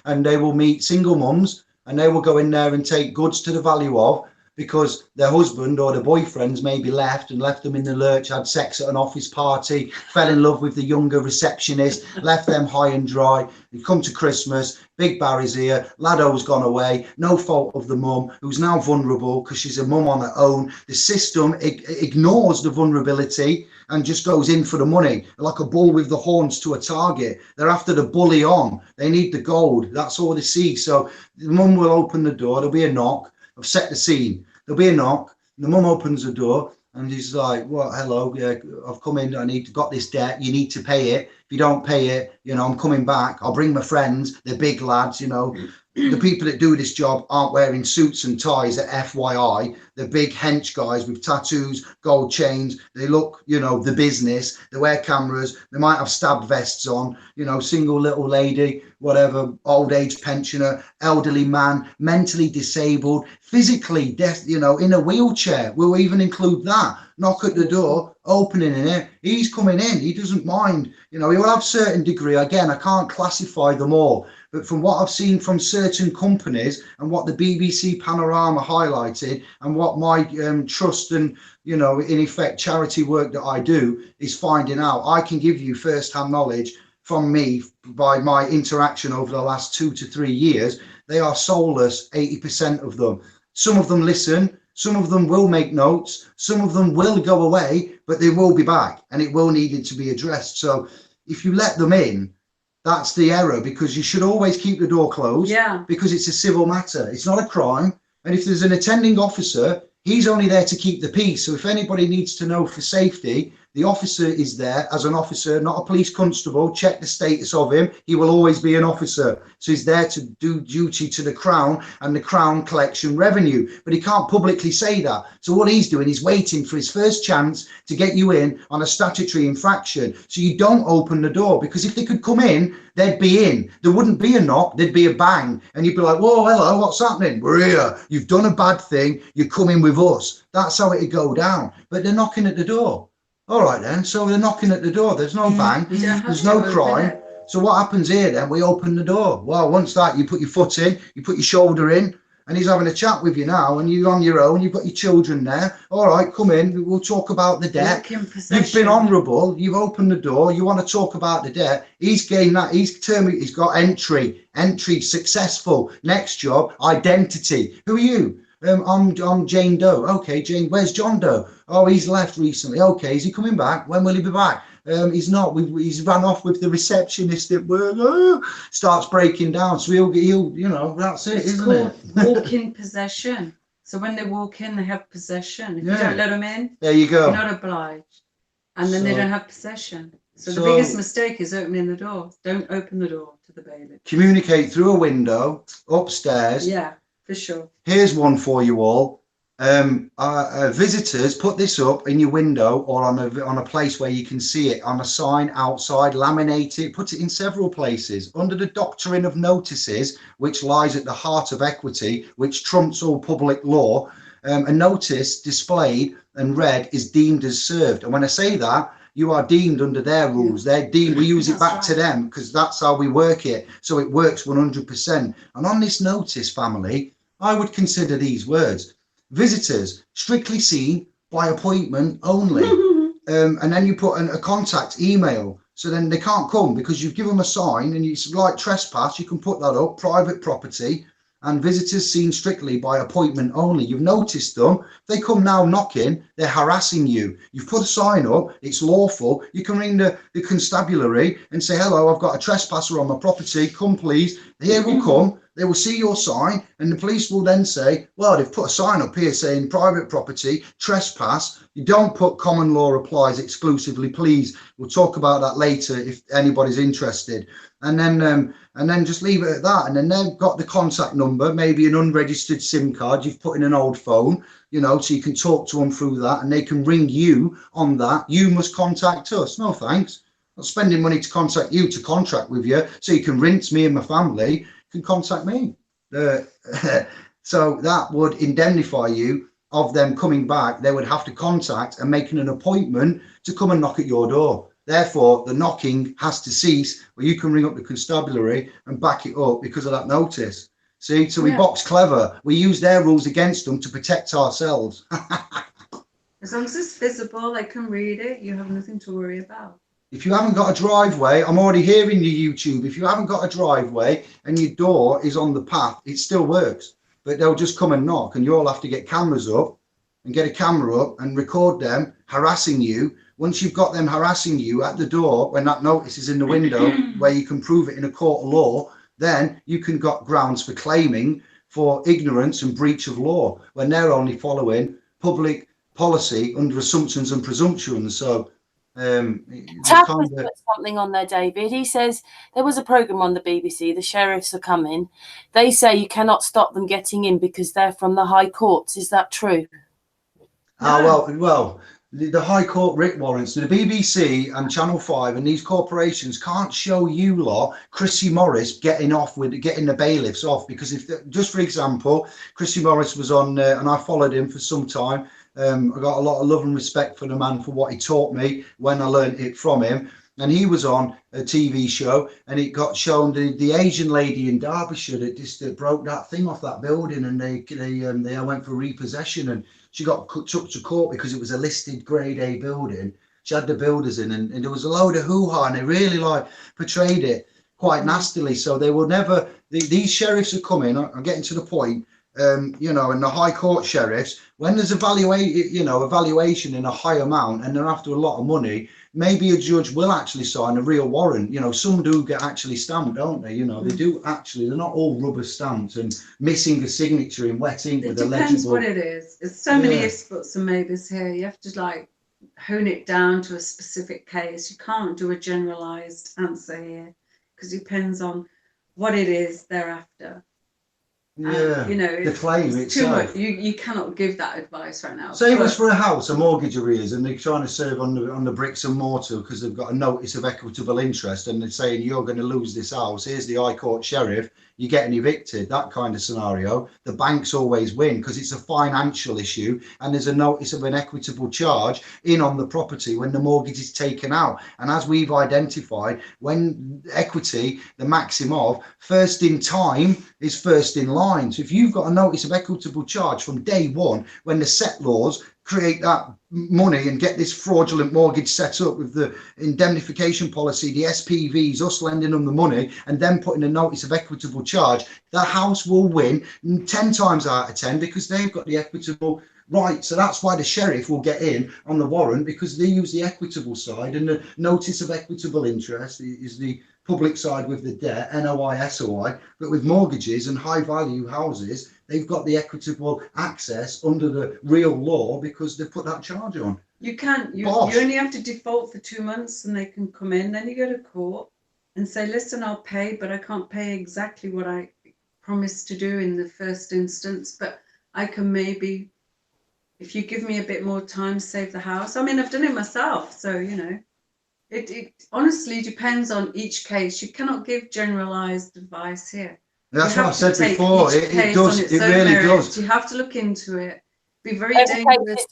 and they will meet single mums and they will go in there and take goods to the value of, because their husband or their boyfriends maybe left them in the lurch, had sex at an office party, fell in love with the younger receptionist, left them high and dry. They've come to Christmas, big Barry's here, laddo's gone away, no fault of the mum, who's now vulnerable because she's a mum on her own. The system ignores the vulnerability and just goes in for the money, like a bull with the horns to a target. They're after the bully on. They need the gold. That's all they see. So the mum will open the door. There'll be a knock. I've set the scene. There'll be a knock. The mum opens the door and he's like, "Well, hello, yeah, I've come in. Got this debt. You need to pay it. If you don't pay it, you know, I'm coming back. I'll bring my friends. They're big lads, you know." The people that do this job aren't wearing suits and ties at FYI. They're big hench guys with tattoos, gold chains. They look, you know, the business. They wear cameras. They might have stab vests on, you know, single little lady, whatever, old age pensioner, elderly man, mentally disabled, physically deaf, you know, in a wheelchair. We'll even include that. Knock at the door, opening in it. He's coming in. He doesn't mind. You know, he will have certain degree. Again, I can't classify them all. But from what I've seen from certain companies and what the BBC Panorama highlighted and what my trust and, you know, in effect, charity work that I do is finding out, I can give you first-hand knowledge from me by my interaction over the last 2 to 3 years. They are soulless, 80% of them. Some of them listen. Some of them will make notes. Some of them will go away, but they will be back and it will need to be addressed. So if you let them in, that's the error, because you should always keep the door closed. Yeah. Because it's a civil matter. It's not a crime. And if there's an attending officer, he's only there to keep the peace. So if anybody needs to know for safety, the officer is there as an officer, not a police constable. Check the status of him. He will always be an officer. So he's there to do duty to the Crown and the Crown collection revenue. But he can't publicly say that. So what he's doing is waiting for his first chance to get you in on a statutory infraction. So you don't open the door, because if they could come in, they'd be in. There wouldn't be a knock. There'd be a bang. And you'd be like, "Whoa, hello, what's happening? We're here. You've done a bad thing. You're coming with us." That's how it'd go down. But they're knocking at the door. All right then, so they're knocking at the door. There's no bang, there's no crime. So what happens here then? We open the door. Well, once that, you put your foot in, you put your shoulder in, and he's having a chat with you now, and you're on your own, you've got your children there. All right, come in, we'll talk about the debt. You've been honourable, you've opened the door, you want to talk about the debt. He's gained that, he's got entry successful. Next job, identity. Who are you? I'm Jane Doe. Okay, Jane, where's John Doe? Oh, he's left recently. Okay, is he coming back? When will he be back? He's not. He's ran off with the receptionist at work. Starts breaking down. So he'll, you know, that's it, isn't it? Walk-in possession. So when they walk in, they have possession. If you don't let them in, there you go. You're not obliged. And then they don't have possession. So the biggest mistake is opening the door. Don't open the door to the bailiff. Communicate through a window upstairs. Yeah. For sure. Here's one for you all. Visitors, put this up in your window or on a place where you can see it, on a sign outside, laminate it, put it in several places. Under the doctrine of notices, which lies at the heart of equity, which trumps all public law, a notice displayed and read is deemed as served. And when I say that, you are deemed under their rules. They're deemed, we use it back to them, because that's how we work it. So it works 100%. And on this notice, family, I would consider these words: visitors strictly seen by appointment only. And then you put a contact email. So then they can't come because you've given them a sign, and it's like trespass. You can put that up, private property, and visitors seen strictly by appointment only. You've noticed them. They come now knocking, they're harassing you. You've put a sign up, it's lawful. You can ring the constabulary and say, "Hello, I've got a trespasser on my property. Come please." They will come. They will see your sign, and the police will then say, well, they've put a sign up here saying private property, trespass. You don't put common law applies exclusively, please. We'll talk about that later if anybody's interested. And then just leave it at that. And then they've got the contact number, maybe an unregistered SIM card you've put in an old phone, you know, so you can talk to them through that, and they can ring you on that. You must contact us. No thanks. Not spending money to contact you, to contract with you, so you can rinse me and my family. You can contact me. So that would indemnify you of them coming back. They would have to contact and making an appointment to come and knock at your door. Therefore, the knocking has to cease, or you can ring up the constabulary and back it up because of that notice. See, so we box clever. We use their rules against them to protect ourselves. As long as it's visible, they can read it. You have nothing to worry about. If you haven't got a driveway, I'm already hearing your YouTube. If you haven't got a driveway and your door is on the path, it still works. But they'll just come and knock, and you'll have to get cameras up and get a camera up and record them harassing you. Once you've got them harassing you at the door, when that notice is in the window where you can prove it in a court of law, then you can got grounds for claiming for ignorance and breach of law when they're only following public policy under assumptions and presumptions. So Taff has put something on there, David. He says there was a programme on the BBC, the sheriffs are coming. They say you cannot stop them getting in because they're from the High Courts. Is that true? Well, the High Court writ warrants, the BBC and Channel 5 and these corporations can't show you lot Chrissy Morris getting the bailiffs off, because if just for example, Chrissy Morris was on and I followed him for some time. I got a lot of love and respect for the man for what he taught me when I learned it from him. And he was on a TV show, and it got shown the Asian lady in Derbyshire that just broke that thing off that building, and they went for repossession, and she got took to court because it was a listed Grade A building. She had the builders in, and there was a load of hoo-ha, and they really portrayed it quite nastily. So they will never. These sheriffs are coming. I'm getting to the point. You know, and the High Court sheriffs, when there's evaluation in a high amount and they're after a lot of money, maybe a judge will actually sign a real warrant. You know, some do get actually stamped, don't they? You know, they do actually. They're not all rubber stamped and missing a signature in wet ink with a legible. It depends what it is. There's so many ifs, buts, and maybes here. You have to hone it down to a specific case. You can't do a generalized answer here because it depends on what it is they're after. Yeah, you know, the claim it's too much. You cannot give that advice right now. Say it was for a house, a mortgage arrears, and they're trying to serve on the bricks and mortar because they've got a notice of equitable interest, and they're saying you're going to lose this house. Here's the High Court sheriff. You're getting evicted. That kind of scenario. The banks always win because it's a financial issue, and there's a notice of an equitable charge in on the property when the mortgage is taken out. And as we've identified, when equity, the maxim of first in time is first in line. So if you've got a notice of equitable charge from day one, when the settlors create that money and get this fraudulent mortgage set up with the indemnification policy, the SPVs, us lending them the money and then putting a notice of equitable charge, the house will win 10 times out of 10 because they've got the equitable right. So that's why the sheriff will get in on the warrant, because they use the equitable side, and the notice of equitable interest is the public side with the debt, NOI, SOI, but with mortgages and high value houses, they've got the equitable access under the real law because they've put that charge on. You only have to default for 2 months and they can come in. Then you go to court and say, listen, I'll pay, but I can't pay exactly what I promised to do in the first instance, but I can maybe, if you give me a bit more time, save the house. I mean, I've done it myself, so, you know. It honestly depends on each case. You cannot give generalized advice here. That's what I said before. It does. It really does. You have to look into it. Be very every dangerous.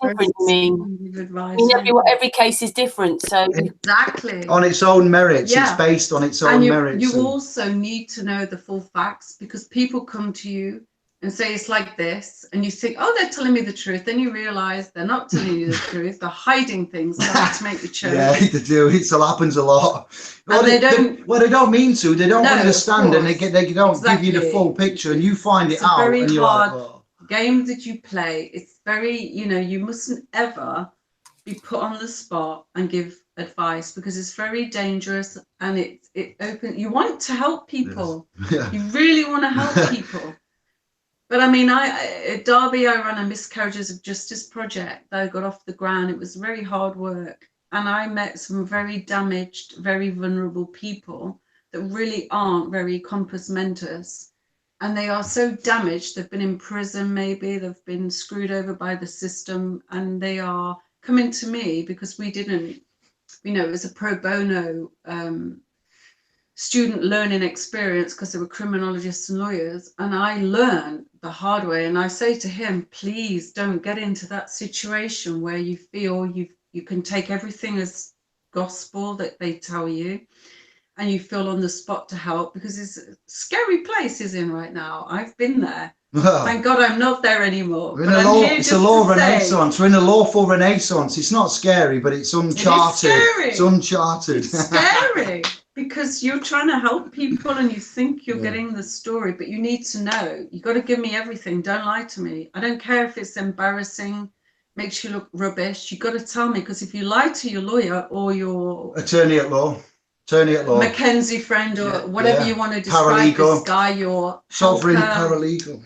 Every case is different. So exactly on its own merits. Yeah. It's based on its own merits. You also need to know the full facts, because people come to you and say it's like this, and you think, oh, they're telling me the truth. Then you realise they're not telling you the truth. They're hiding things to make you choke. Yeah, they do. It happens a lot. Well, they don't mean to. They don't understand, and they don't give you the full picture, and you find it out. It's a very hard game that you play. It's very, you know, you mustn't ever be put on the spot and give advice, because it's very dangerous, and you want to help people. Yeah. You really want to help people. But I mean, at Derby, I ran a miscarriages of justice project that I got off the ground. It was very hard work. And I met some very damaged, very vulnerable people that really aren't very compos mentis. And they are so damaged. They've been in prison, maybe. They've been screwed over by the system. And they are coming to me because we didn't, it was a pro bono student learning experience, because they were criminologists and lawyers, and I learned the hard way. And I say to him, please don't get into that situation where you feel you can take everything as gospel that they tell you, and you feel on the spot to help, because it's a scary place he's in right now. I've been there. Thank God I'm not there anymore. It's a law renaissance. We're in a lawful renaissance. It's not scary, but it's uncharted. It's uncharted. It's scary. Because you're trying to help people and you think you're getting the story, but you need to know. You got to give me everything. Don't lie to me. I don't care if it's embarrassing, makes you look rubbish. You got to tell me, because if you lie to your lawyer or your attorney at law, Mackenzie friend, or whatever you want to describe this guy, your sovereign paralegal,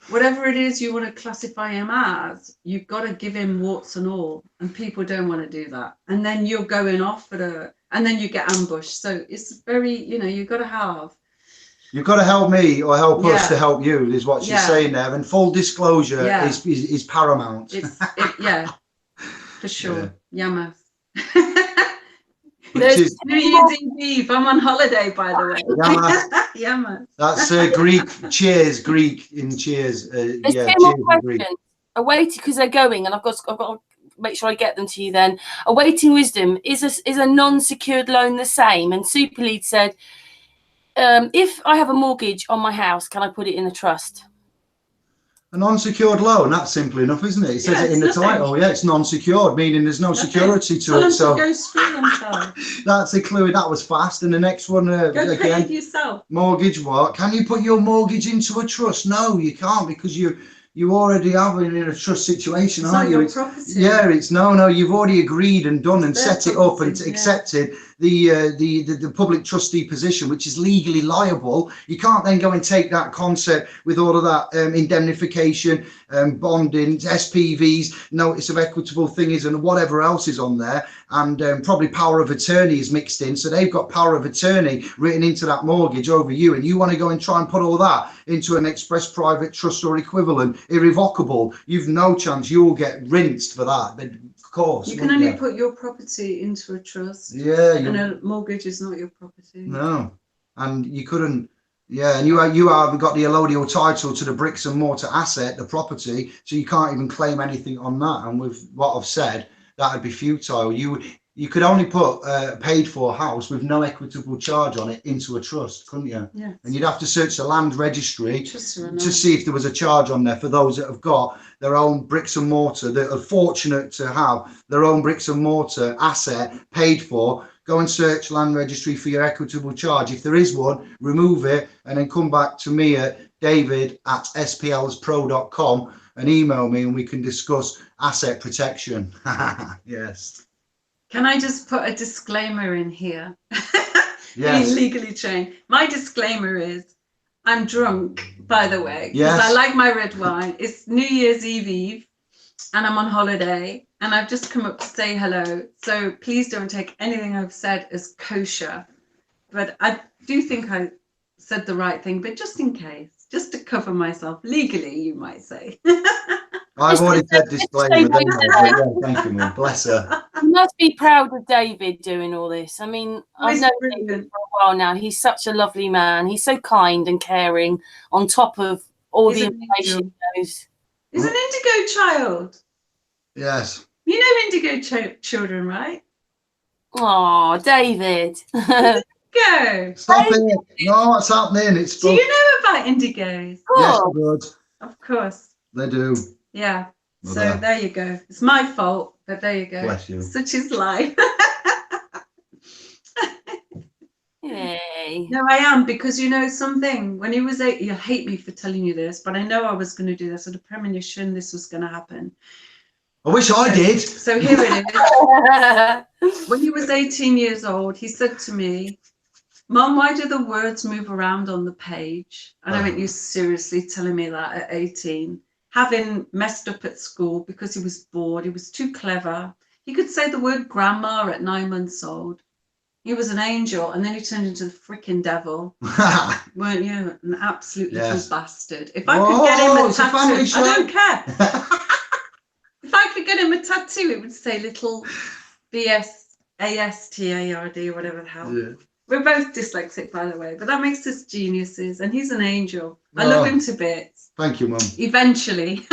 whatever it is you want to classify him as, you've got to give him warts and all. And people don't want to do that. And then you're going off and then you get ambushed. So it's very, you've got to have. You've got to help me or help us to help you, is what she's saying there. And full disclosure is paramount. For sure. Yeah, There's New Year's Eve. I'm on holiday, by the way. Yeah, that's Greek. Cheers, Greek in cheers. There's two more questions. Awaiting, because they're going, and I've got to make sure I get them to you then. Awaiting wisdom, is a non-secured loan the same? And Super Lead said, if I have a mortgage on my house, can I put it in a trust? An unsecured loan, that's simple enough, isn't it? It says it in the title. Yeah, it's non-secured, meaning there's no security to it. So that's a clue. That was fast. And the next one, again, yourself. Mortgage. What? Can you put your mortgage into a trust? No, you can't, because you already have it in a trust situation, aren't you? It's no. You've already agreed and done and set it up and accepted the public trustee position, which is legally liable. You can't then go and take that concept with all of that indemnification, bonding, SPVs, notice of equitable things, and whatever else is on there, and probably power of attorney is mixed in. So they've got power of attorney written into that mortgage over you, and you want to go and try and put all that into an express private trust or equivalent, irrevocable. You've no chance. You'll get rinsed for that. But of course, you can only put your property into a trust. And a mortgage is not your property. No, and you couldn't. Yeah, and you haven't got the allodial title to the bricks and mortar asset, the property, so you can't even claim anything on that. And with what I've said, that would be futile. You could only put a paid for house with no equitable charge on it into a trust, couldn't you? Yeah. And you'd have to search the land registry to see if there was a charge on there for those that have got their own bricks and mortar, that are fortunate to have their own bricks and mortar asset paid for. Go and search land registry for your equitable charge. If there is one, remove it, and then come back to me at david@splspro.com and email me, and we can discuss asset protection. Yes. Can I just put a disclaimer in here? Yes. Being legally trained. My disclaimer is, I'm drunk, by the way, because I like my red wine. It's New Year's Eve, and I'm on holiday, and I've just come up to say hello. So please don't take anything I've said as kosher. But I do think I said the right thing, but just in case, just to cover myself legally, you might say. I've already said disclaimer. Thank you, man. Bless her. You must be proud of David doing all this. I mean, I've known David for a while now. He's such a lovely man. He's so kind and caring, on top of all the information he knows. He's an indigo child. Yes. You know indigo children, right? Oh, David. Go. Stop it. No, what's happening? It's Do you know about indigos? Yes, I would. Of course. They do. Yeah. So there you go. It's my fault, but there you go. Bless you. Such is life. Yay. No, I am, because you know something. When he was 8, you'll hate me for telling you this, but I know I was going to do this. I had a premonition this was going to happen. I wish I did. So here it is. When he was 18 years old, he said to me, Mum, why do the words move around on the page? And I went, you seriously telling me that at 18? Having messed up at school because he was bored, he was too clever. He could say the word grandma at 9 months old. He was an angel, and then he turned into the freaking devil. Weren't you? An absolute little bastard. If I could get him a tattoo, I don't care. If I could get him a tattoo, it would say little BSASTARD or whatever the hell. Yeah. We're both dyslexic, by the way, but that makes us geniuses, and he's an angel. I love him to bits. Thank you, Mum. Eventually.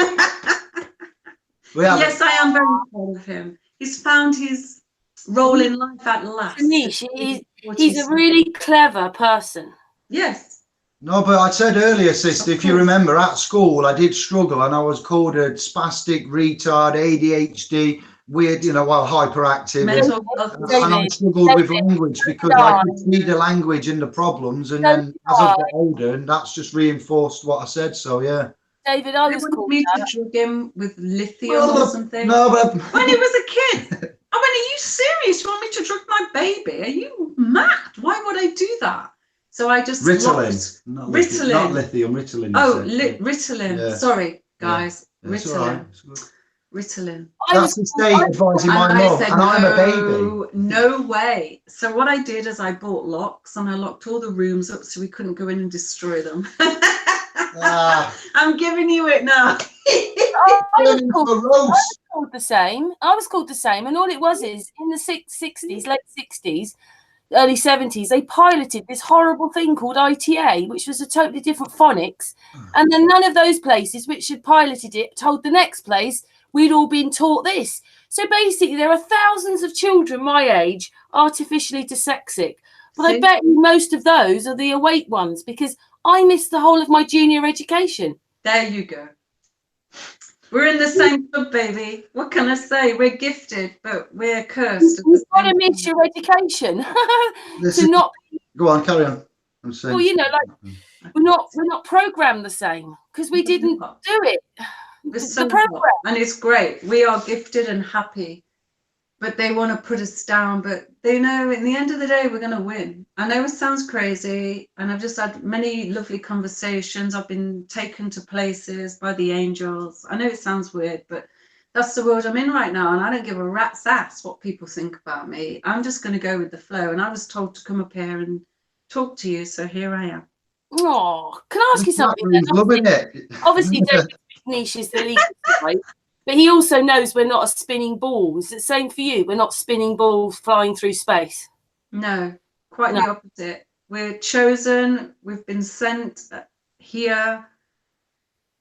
Yes, I am very proud of him. He's found his role in life at last. Anish, he's a really clever person. Yes. No, but I said earlier, sister, if you remember, at school, I did struggle, and I was called a spastic, retard, ADHD, weird, hyperactive. And I struggled with language because I could see the language and the problems, and then as I got older, and that's just reinforced what I said. So, yeah. David, I was called me to drug him with lithium or something. No, but when he was a kid, I went, "Are you serious? You want me to drug my baby? Are you mad? Why would I do that?" So I just Ritalin, not lithium, Ritalin. Oh, Ritalin. Yeah. Sorry, guys, yeah. Ritalin. Ritalin. That's the state advising my mum, and I'm a baby. No way. So what I did is I bought locks, and I locked all the rooms up so we couldn't go in and destroy them. I'm giving you it now. I was called the same. I was called the same, and all it was is in the 60s, late 60s, early 70s, they piloted this horrible thing called ITA, which was a totally different phonics, and then none of those places which had piloted it told the next place we'd all been taught this. So basically, there are thousands of children my age artificially dyslexic, but I bet most of those are the awake ones because I missed the whole of my junior education. There you go. We're in the same club, baby. What can I say? We're gifted, but we're cursed. You've got to miss your education to not. Go on, carry on. I'm saying. Well, we're not programmed the same because we didn't do it. The program, and it's great. We are gifted and happy, but they want to put us down. But they know, in the end of the day, we're going to win. I know it sounds crazy, and I've just had many lovely conversations. I've been taken to places by the angels. I know it sounds weird, but that's the world I'm in right now, and I don't give a rat's ass what people think about me. I'm just going to go with the flow. And I was told to come up here and talk to you, so here I am. Oh, can I ask you something? Obviously, David Niche is the leader, right? But he also knows we're not a spinning ball. Is it the same for you? We're not spinning balls flying through space. No, quite the opposite. We're chosen. We've been sent here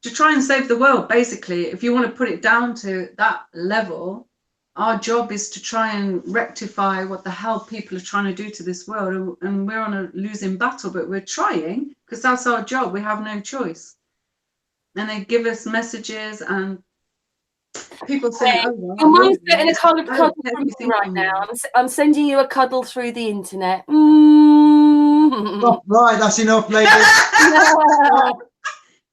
to try and save the world, basically. If you want to put it down to that level, our job is to try and rectify what the hell people are trying to do to this world. And we're on a losing battle, but we're trying because that's our job. We have no choice. And they give us messages and people say, your mum's getting a cuddle right now. I'm sending you a cuddle through the internet. Oh, right, that's enough, ladies.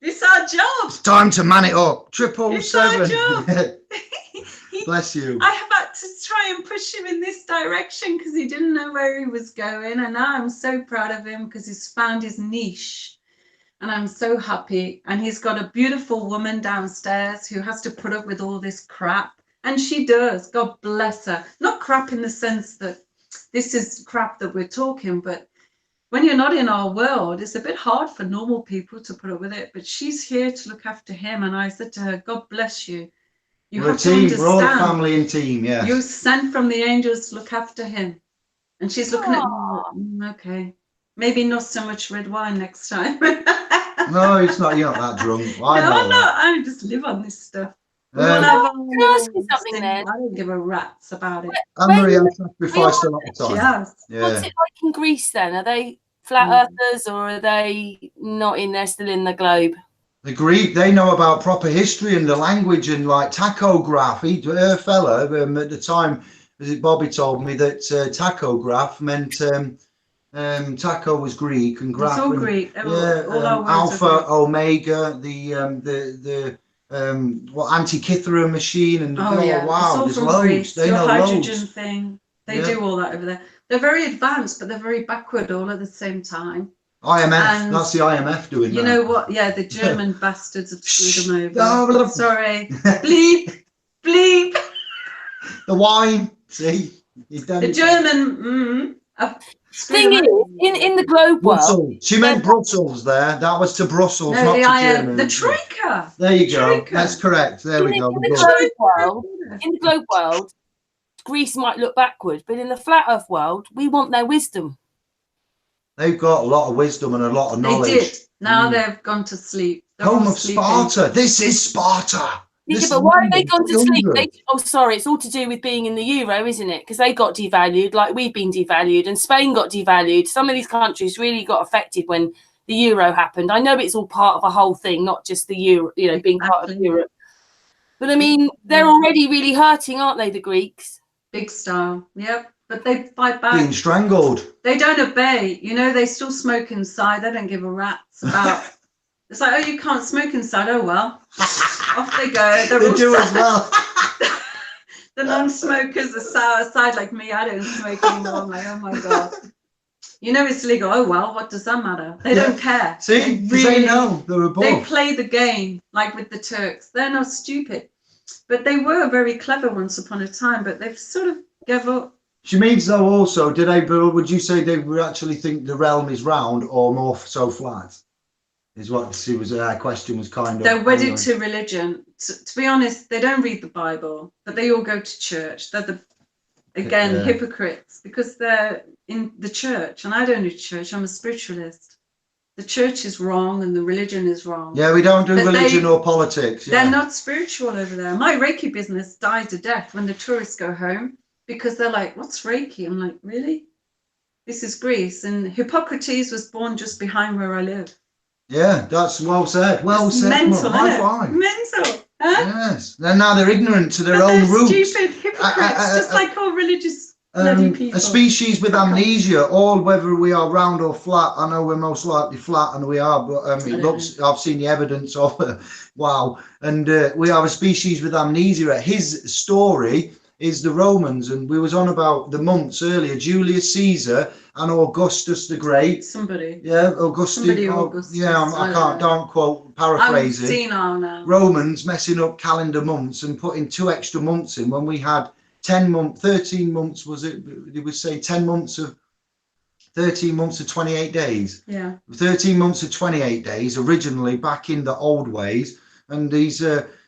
It's our job. It's time to man it up. 777. Bless you. I had to try and push him in this direction because he didn't know where he was going. And now I'm so proud of him because he's found his niche. And I'm so happy. And he's got a beautiful woman downstairs who has to put up with all this crap. And she does. God bless her. Not crap in the sense that this is crap that we're talking, but when you're not in our world, it's a bit hard for normal people to put up with it. But she's here to look after him. And I said to her, God bless you. We're a team. We're all a family and team, yeah. You're sent from the angels to look after him. And she's looking at me, okay. Maybe not so much red wine next time. No, it's not. You're not that drunk. I'm not. I just live on this stuff. Can I ask you something then? I don't give a rat's about it. Anne-Marie, I sacrificed a lot of time. Yes. Yeah. What's it like in Greece then? Are they flat earthers or are they not in there, still in the globe? The Greek, they know about proper history and the language and like tachograph. Her fella at the time, Bobby told me that tachograph meant tacho was Greek and graph. It's all Greek. All our words alpha, omega, the what Antikythera machine, and Oh yeah, wow, it's all there's from loads. Greece. They Your know hydrogen loads. thing. They Yeah. do all that over there. They're very advanced, but they're very backward all at the same time. IMF, And that's the IMF doing you that. know what? Yeah, the German bastards have screwed them Oh, over. blah, blah. Sorry. Bleep. Bleep. The wine, see? You've done The it. German have screwed Thing them is, over. in the globe world, Brussels. She meant Brussels there. That was to Brussels, No, not the to IM, Germany. the Troika. There you go. Troika. That's correct. There we go. in the globe world, Greece might look backward, but in the flat Earth world, we want their wisdom. They've got a lot of wisdom and a lot of knowledge. They did. Now they've gone to sleep. They're Home all of sleeping. Sparta. This is Sparta. Yeah, but why have they gone to sleep? Oh, sorry, it's all to do with being in the euro, isn't it? Because they got devalued, like we've been devalued, and Spain got devalued. Some of these countries really got affected when the euro happened. I know it's all part of a whole thing, not just the euro, you know, being part of Europe. But I mean, they're already really hurting, aren't they, the Greeks? Big style. Yep. But they fight back. Being strangled. They don't obey. You know, they still smoke inside. They don't give a rat's about. It's like, oh, you can't smoke inside. Oh, well. Off they go. They do as well. The non-smokers are sour outside like me. I don't smoke anymore. I'm like, oh my God. You know it's legal. Oh, well, what does that matter? They don't care. See, they know. They're above. They play the game like with the Turks. They're not stupid. But they were very clever once upon a time, but they've sort of gave up. She means though also, would you say they would actually think the realm is round or more so flat? Is what she was, her question was kind of. They're wedded to religion. To be honest, they don't read the Bible, but they all go to church. They're hypocrites because they're in the church, and I don't do church. I'm a spiritualist. The church is wrong and the religion is wrong. Yeah, we don't do religion or politics. Yeah. They're not spiritual over there. My Reiki business died a death when the tourists go home because they're like, what's Reiki? I'm like, really? This is Greece. And Hippocrates was born just behind where I live. Yeah, that's well said. Well said. Mental, high five. Mental. Huh? Yes. And now they're ignorant to their own roots. Stupid hypocrites, just like all religious bloody people. A species with amnesia, all whether we are round or flat. I know we're most likely flat, and we are, but it looks. I've seen the evidence of wow. And we are a species with amnesia. His story is the Romans, and we was on about the months earlier. Julius Caesar and Augustus the Great. Somebody. Yeah, Augustus. Yeah, I can't. Don't quote. Paraphrasing. I'm senile now. Romans messing up calendar months and putting 2 extra months in when we had 13 months, was it? They would say 10 months of 13 months of 28 days. Yeah. 13 months of 28 days originally back in the old ways. And these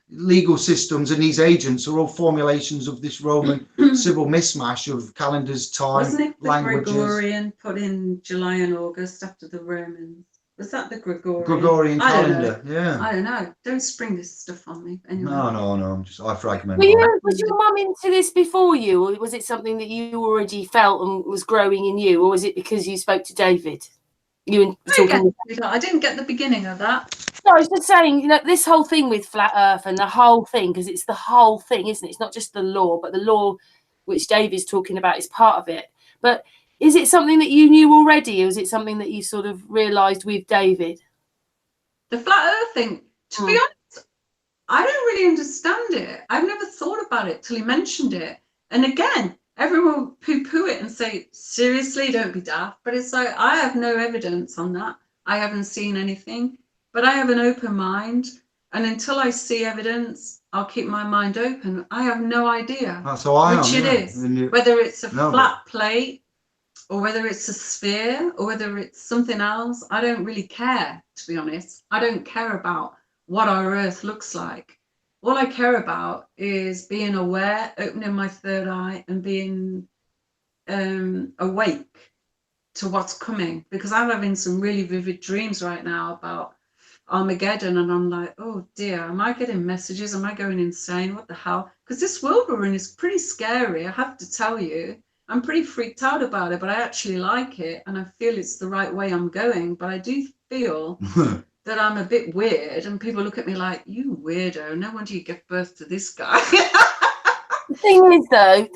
legal systems and these agents are all formulations of this Roman civil mismatch of calendars, time, Wasn't it the languages. Gregorian put in July and August after the Romans? Was that the Gregorian calendar? Yeah. I don't know. Don't spring this stuff on me. Anyway. No. I fragment. Was your mum into this before you, or was it something that you already felt and was growing in you, or was it because you spoke to David? I didn't get the beginning of that. No, I was just saying, you know, this whole thing with flat Earth and the whole thing, because it's the whole thing, isn't it? It's not just the law, but the law which David's talking about is part of it. But is it something that you knew already, or is it something that you sort of realised with David? The flat Earth thing, to be honest, I don't really understand it. I've never thought about it till he mentioned it. And again, everyone poo-poo it and say, seriously, don't be daft. But it's like, I have no evidence on that. I haven't seen anything, but I have an open mind. And until I see evidence, I'll keep my mind open. I have no idea which it is, whether it's a flat plate, or whether it's a sphere, or whether it's something else. I don't really care, to be honest. I don't care about what our Earth looks like. All I care about is being aware, opening my third eye, and being awake to what's coming. Because I'm having some really vivid dreams right now about Armageddon, and I'm like, oh dear, am I getting messages? Am I going insane? What the hell? Because this world we're in is pretty scary, I have to tell you. I'm pretty freaked out about it, but I actually like it, and I feel it's the right way I'm going. But I do feel that I'm a bit weird, and people look at me like, you weirdo, no wonder you give birth to this guy. The thing is though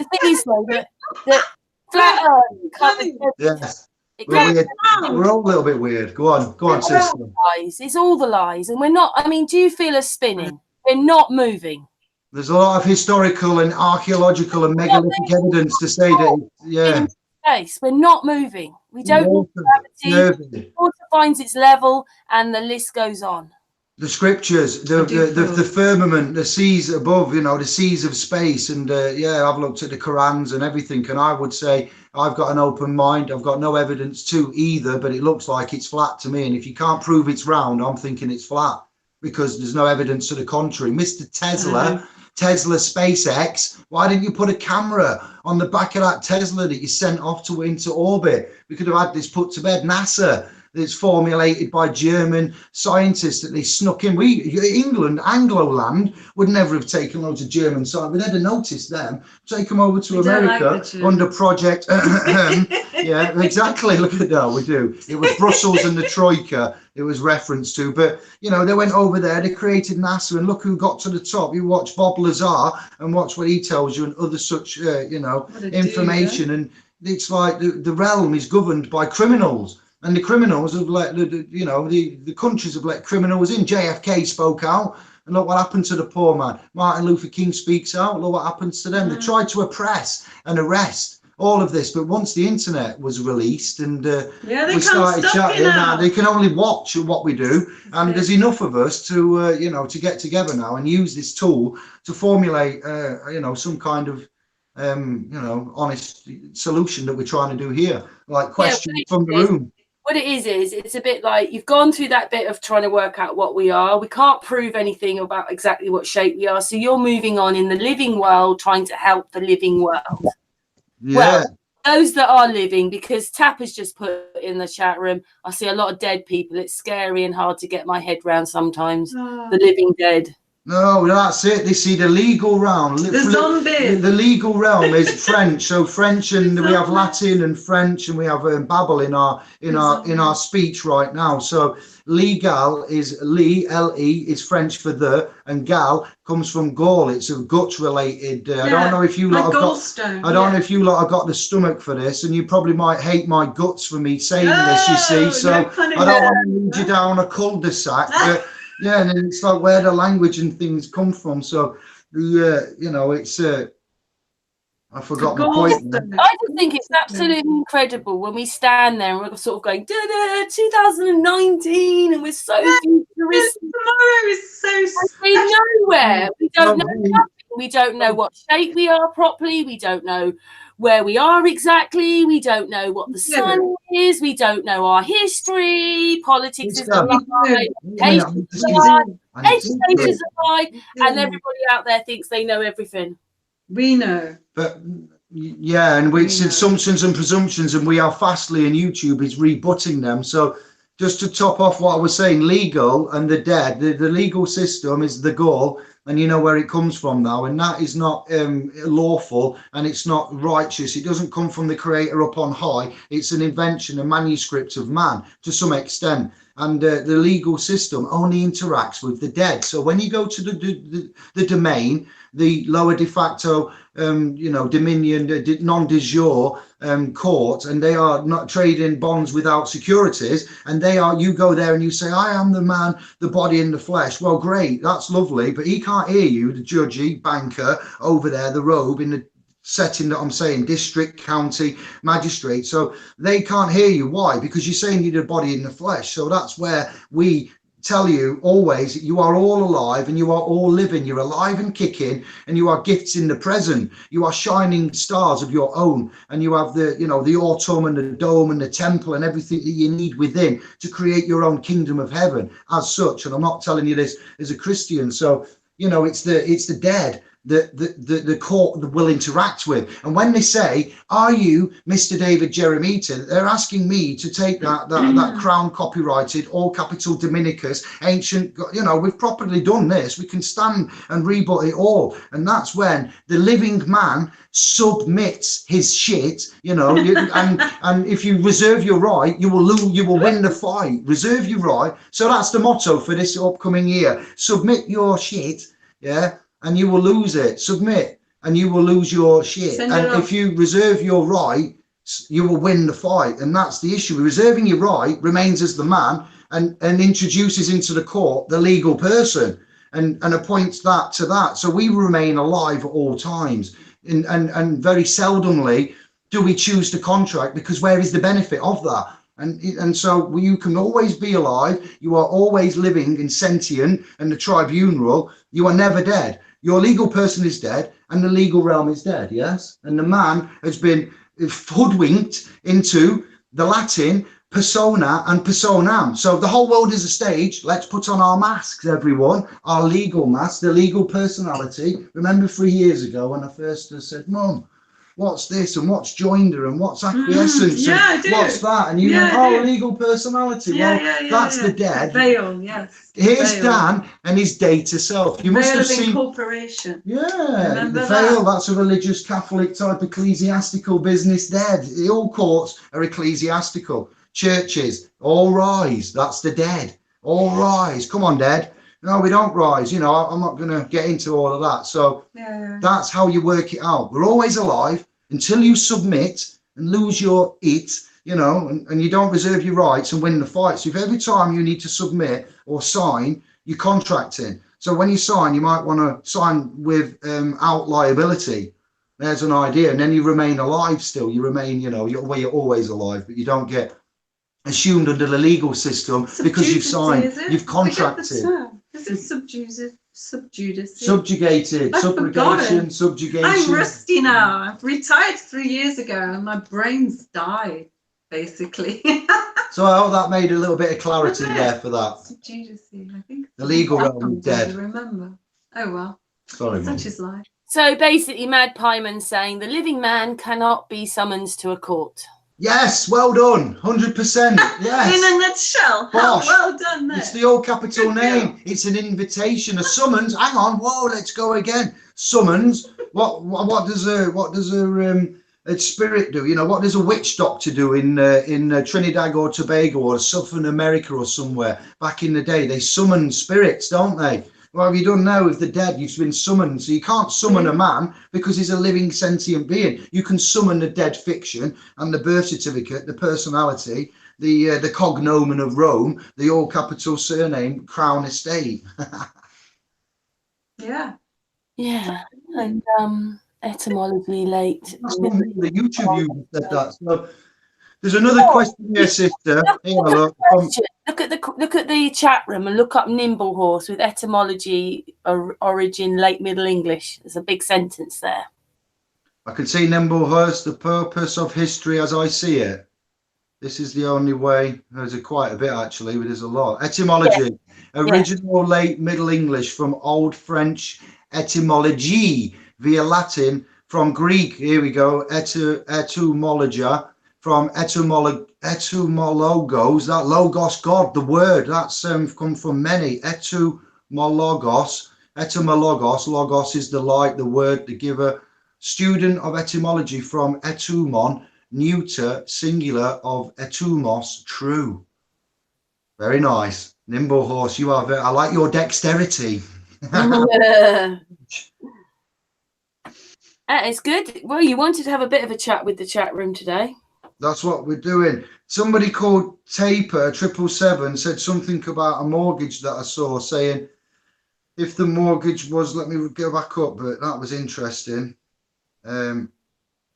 that flat Earth, yes. We're all a little bit weird. Go on, sister. It's all the lies, and we're not. I mean, do you feel us spinning? We're not moving. There's a lot of historical and archaeological and megalithic evidence to say that, yeah. Space. We're not moving. We don't need gravity. Water finds its level, and the list goes on. The scriptures, the firmament, the seas above, you know, the seas of space, and yeah, I've looked at the Qurans and everything, and I would say I've got an open mind. I've got no evidence to either, but it looks like it's flat to me. And if you can't prove it's round, I'm thinking it's flat because there's no evidence to the contrary. Mr. Tesla. Tesla SpaceX, why didn't you put a camera on the back of that Tesla that you sent off into orbit? We could have had this put to bed. NASA, that's formulated by German scientists that they snuck in. England, Anglo-land, would never have taken loads of German science. We'd never noticed them. Take them over to America under project. Yeah, exactly. Look at that. We do. It was Brussels and the Troika it was referenced to. But, you know, they went over there, they created NASA, and look who got to the top. You watch Bob Lazar and watch what he tells you and other such, you know, information. And it's like the realm is governed by criminals. And the criminals have let, you know, the countries have let criminals in. JFK spoke out. And look what happened to the poor man. Martin Luther King speaks out. Look what happens to them. They tried to oppress and arrest all of this. But once the internet was released and we started chatting, they can only watch what we do. And there's enough of us to, you know, to get together now and use this tool to formulate, you know, some kind of, you know, honest solution that we're trying to do here. Like questions from the room. What it is it's a bit like you've gone through that bit of trying to work out what we are. We can't prove anything about exactly what shape we are. So you're moving on in the living world, trying to help the living world. Yeah. Well, those that are living, because Tap has just put in the chat room, I see a lot of dead people. It's scary and hard to get my head around sometimes. The living dead. No, that's it. They see the legal realm. The zombie. The legal realm is French. So French, and we have Latin and French, and we have Babel in our speech right now. So legal is L-E is French for the, and gal comes from Gaul. It's a gut related. I don't know if you lot have got. I don't know if you lot have got the stomach for this, and you probably might hate my guts for me saying this. You see, so I don't want to lead you down a cul-de-sac. But, yeah, and it's like where the language and things come from. So, you know, it's I forgot my point. I just think it's absolutely incredible when we stand there and we're sort of going, 2019, and we're so futuristic. Tomorrow is so nowhere. We don't know nothing. We don't know what shape we are properly. We don't know where we are exactly. We don't know what the sun is. We don't know our history. Politics is a lie. Education is a lie. And everybody out there thinks they know everything. We know. But yeah, and it's assumptions and presumptions, and we are fastly, and YouTube is rebutting them. So just to top off what I was saying, legal and the dead, the legal system is the goal. And you know where it comes from now, and that is not lawful, and it's not righteous. It doesn't come from the creator up on high. It's an invention, a manuscript of man to some extent. And the legal system only interacts with the dead. So when you go to the domain, the lower de facto, you know, dominion, non de jure court, and they are not trading bonds without securities, and you go there and you say, I am the man, the body and the flesh. Well, great, that's lovely, but he can't hear you, the judgy banker over there, the robe in the setting that I'm saying, district, county, magistrate. So they can't hear you. Why? Because you're saying you're the body in the flesh. So that's where we tell you always that you are all alive and you are all living. You're alive and kicking, and you are gifts in the present. You are shining stars of your own, and you have the, you know, the autumn and the dome and the temple and everything that you need within to create your own kingdom of heaven as such. And I'm not telling you this as a Christian. So, you know, it's the dead the court will interact with. And when they say, are you Mr. David Giaramita, they're asking me to take that crown copyrighted, all capital Dominicus, ancient, you know, we've properly done this. We can stand and rebut it all. And that's when the living man submits his shit, you know, and if you reserve your right, you will lose, you will win the fight. Reserve your right. So that's the motto for this upcoming year. Submit your shit, yeah, and you will lose it. Submit, and you will lose your shit. And if you reserve your right, you will win the fight. And that's the issue. Reserving your right remains as the man and introduces into the court the legal person. and appoints that to that. So we remain alive at all times. And very seldomly do we choose to contract, because where is the benefit of that? And so you can always be alive. You are always living and sentient, and the tribunal, you are never dead. Your legal person is dead and the legal realm is dead, yes? And the man has been hoodwinked into the Latin persona and personam. So the whole world is a stage. Let's put on our masks, everyone, our legal masks, the legal personality. Remember 3 years ago when I first said, Mum, what's this and what's joinder and what's acquiescence and what's that? And you went, oh, legal personality. That's the dead. Veil, yes. Here's veil. Dan and his data self. You must veil have seen incorporation. Yeah, remember the veil, that? That's a religious Catholic type ecclesiastical business dead. All courts are ecclesiastical. Churches, all rise. That's the dead. All rise. Come on, dead. No, we don't rise. You know, I'm not going to get into all of that. So that's how you work it out. We're always alive until you submit and lose your it, you know, and you don't reserve your rights and win the fight. So if every time you need to submit or sign, you're contracting. So when you sign, you might want to sign with out liability. There's an idea. And then you remain alive still. You remain, you know, you're always alive, but you don't get assumed under the legal system because you've signed, you've contracted. Is it subjugated? Subjugated, subrogation, subjugation. I'm rusty now. I've retired 3 years ago and my brain's died, basically. So I hope that made a little bit of clarity there for that. Subjugacy, I think. The legal realm is dead. Remember. Oh well. Sorry, such is life. So basically, Mad Pieman saying the living man cannot be summoned to a court. Yes, well done, 100%. Yes. In a nutshell. Bosh. Well done there. It's the old capital name. It's an invitation, a summons. Hang on, whoa, let's go again. Summons. What does a spirit do? You know, what does a witch doctor do in Trinidad or Tobago or Southern America or somewhere? Back in the day, they summon spirits, don't they? What have you done now with the dead? You've been summoned. So you can't summon a man because he's a living sentient being. You can summon the dead fiction and the birth certificate, the personality, the cognomen of Rome, the all capital surname, Crown Estate. Yeah. And etymology late. The YouTube user said that. So there's another question here, sister. Look at the chat room and look up nimble horse with etymology origin late Middle English. There's a big sentence there. I can see nimble horse, the purpose of history as I see it. This is the only way. There's quite a bit actually, but there's a lot. Etymology, original late Middle English from Old French etymology via Latin from Greek. Here we go. Etymologia. From etymologos, that logos, God, the word, that's come from many. Etymologos, logos is the light, the word, the giver. Student of etymology from etymon, neuter, singular of etymos, true. Very nice. Nimble horse, you are I like your dexterity. It's good. Well, you wanted to have a bit of a chat with the chat room today. That's what we're doing. Somebody called Taper 777 said something about a mortgage that I saw, saying if the mortgage was, let me go back up, but that was interesting.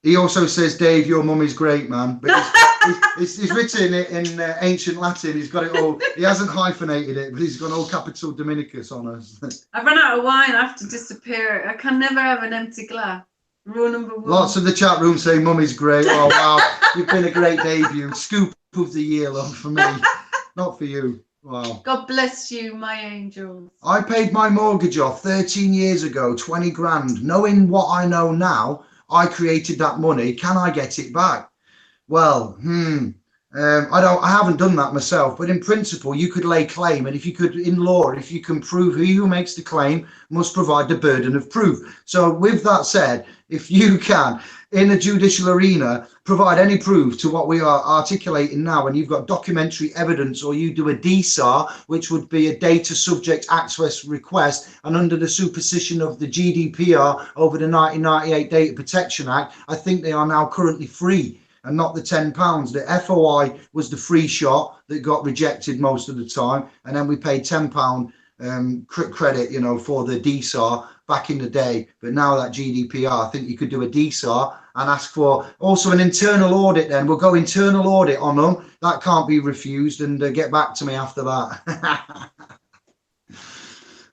He also says, Dave, your mum is great, man. But he's written it in ancient Latin. He's got it all. He hasn't hyphenated it, but he's got all capital Dominicus on us. I've run out of wine. I have to disappear. I can never have an empty glass. Rule number 1. Lots of the chat room saying mum is great. Oh, wow. You've been a great debut. Scoop of the year, love, for me. Not for you. Wow. God bless you, my angels. I paid my mortgage off 13 years ago, 20 grand. Knowing what I know now, I created that money. Can I get it back? Well, I haven't done that myself, but in principle, you could lay claim. And if you could, in law, if you can prove who makes the claim must provide the burden of proof. So with that said, if you can, in a judicial arena, provide any proof to what we are articulating now, and you've got documentary evidence, or you do a DSAR, which would be a data subject access request, and under the superstition of the GDPR over the 1998 Data Protection Act, I think they are now currently free and not the £10. The FOI was the free shot that got rejected most of the time, and then we paid £10 credit, you know, for the DSAR back in the day. But now that GDPR, I think you could do a DSAR and ask for also an internal audit. Then we'll go internal audit on them. That can't be refused, and get back to me after that.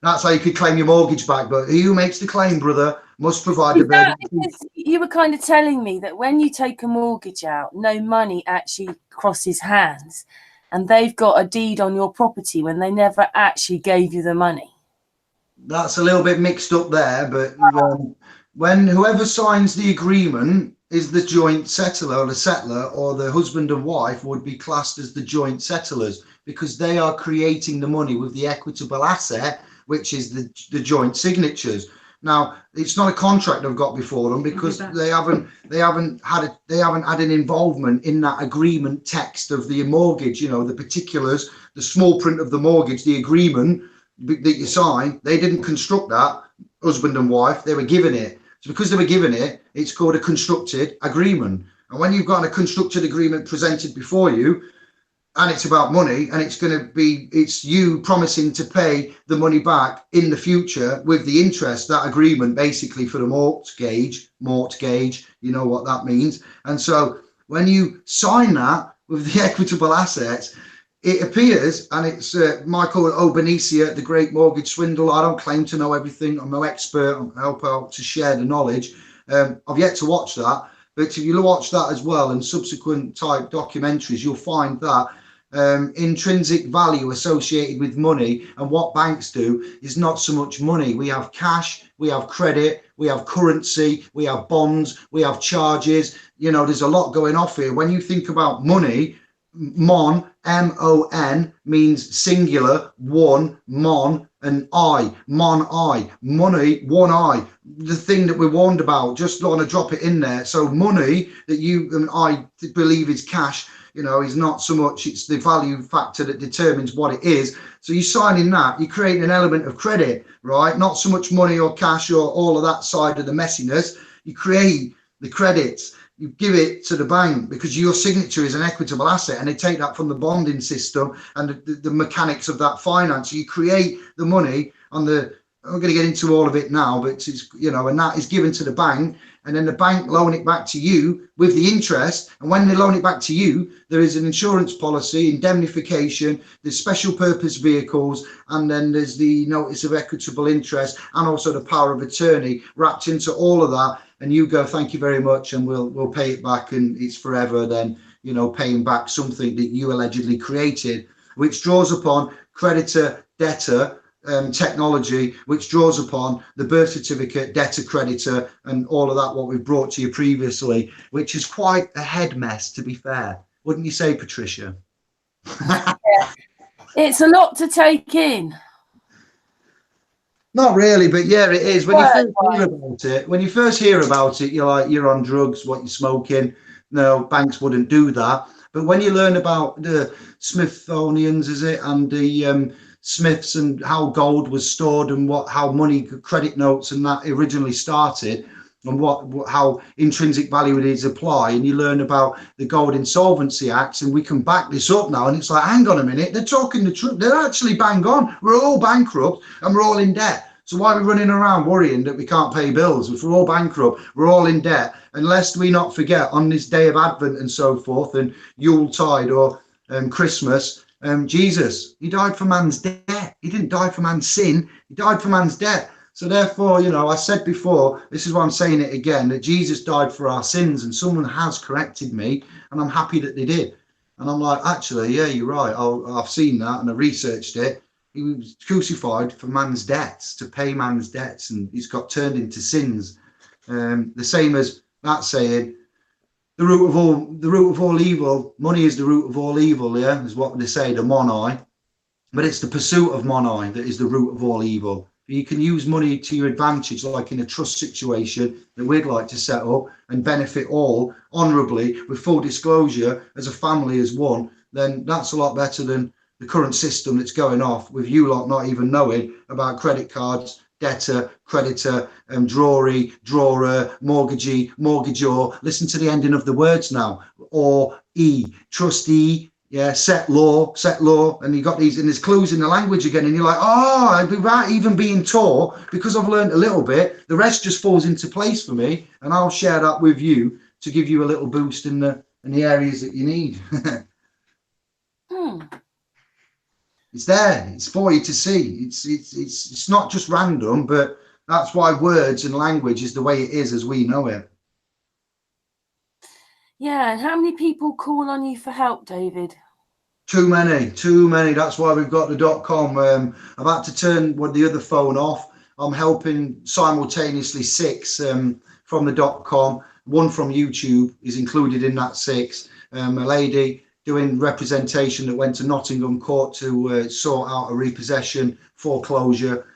That's how you could claim your mortgage back. But who makes the claim, brother, must provide the burden. You were kind of telling me that when you take a mortgage out, no money actually crosses hands, and they've got a deed on your property when they never actually gave you the money. That's a little bit mixed up there, but when whoever signs the agreement is the joint settler, or the settler, or the husband and wife would be classed as the joint settlers, because they are creating the money with the equitable asset, which is the joint signatures. Now, it's not a contract I've got before them, because they haven't had an involvement in that agreement text of the mortgage. You know, the particulars, the small print of the mortgage, the agreement that you sign. They didn't construct that, husband and wife. They were given it. So because they were given it, it's called a constructed agreement. And when you've got a constructed agreement presented before you, and it's about money, and it's you promising to pay the money back in the future with the interest, that agreement basically for the mortgage, you know what that means. And so when you sign that with the equitable assets, it appears, and it's Michael Obanisia, the great mortgage swindle. I don't claim to know everything. I'm no expert. I help out to share the knowledge. I've yet to watch that, but if you watch that as well and subsequent type documentaries, you'll find that intrinsic value associated with money, and what banks do is not so much money. We have cash, we have credit, we have currency, we have bonds, we have charges. You know, there's a lot going off here. When you think about money, mon, M-O-N, means singular, one, mon, and I, mon, I, money, one eye, the thing that we're warned about. Just want to drop it in there. So money that you and I believe is cash, you know, is not so much, it's the value factor that determines what it is. So you sign in that, you create an element of credit, right? Not so much money or cash or all of that side of the messiness. You create the credits. You give it to the bank because your signature is an equitable asset, and they take that from the bonding system and the mechanics of that finance. So you create the money on the, I'm not going to get into all of it now, but it's, you know, and that is given to the bank, and then the bank loan it back to you with the interest. And when they loan it back to you, there is an insurance policy, indemnification, there's special purpose vehicles, and then there's the notice of equitable interest, and also the power of attorney wrapped into all of that. And you go, thank you very much, and we'll pay it back, and it's forever then, you know, paying back something that you allegedly created, which draws upon creditor debtor technology, which draws upon the birth certificate, debtor creditor, and all of that, what we've brought to you previously, which is quite a head mess, to be fair. Wouldn't you say, Patricia? Yeah. It's a lot to take in. Not really, but yeah, it is. When you first hear about it, you're like, you're on drugs, what you're smoking. No, banks wouldn't do that. But when you learn about the Smithsonian's, is it, and the Smiths, and how gold was stored, and how money, credit notes, and that originally started, and how intrinsic value it is applied, and you learn about the Gold Insolvency Acts, and we can back this up now, and it's like, hang on a minute, they're talking the truth. They're actually bang on. We're all bankrupt and we're all in debt. So why are we running around worrying that we can't pay bills? If we're all bankrupt, we're all in debt. And lest we not forget, on this day of Advent and so forth, and Yuletide or Christmas, Jesus, he died for man's debt. He didn't die for man's sin. He died for man's debt. So therefore, you know, I said before, this is why I'm saying it again, that Jesus died for our sins, and someone has corrected me, and I'm happy that they did. And I'm like, actually, yeah, you're right. I've seen that, and I researched it. He was crucified for man's debts, to pay man's debts, and he's got turned into sins. The same as that saying, the root of all evil, money is the root of all evil, yeah, is what they say, the monai. But it's the pursuit of monai that is the root of all evil. You can use money to your advantage, like in a trust situation that we'd like to set up, and benefit all honourably with full disclosure as a family, as one. Then that's a lot better than the current system that's going off, with you lot not even knowing about credit cards, debtor, creditor, drawee, drawer, mortgagee, mortgagor. Listen to the ending of the words now. Or E, trustee, Yeah, set law, and you got these, and there's clues in the language again, and you're like, oh, without even being taught, because I've learned a little bit, the rest just falls into place for me, and I'll share that with you to give you a little boost in the areas that you need. It's there, it's for you to see. It's not just random, but that's why words and language is the way it is as we know it. Yeah, and how many people call on you for help, David? Too many. That's why we've got the .com. I've had to turn the other phone off. I'm helping simultaneously 6 from the .com. 1 from YouTube is included in that 6. A lady doing representation that went to Nottingham Court to sort out a repossession foreclosure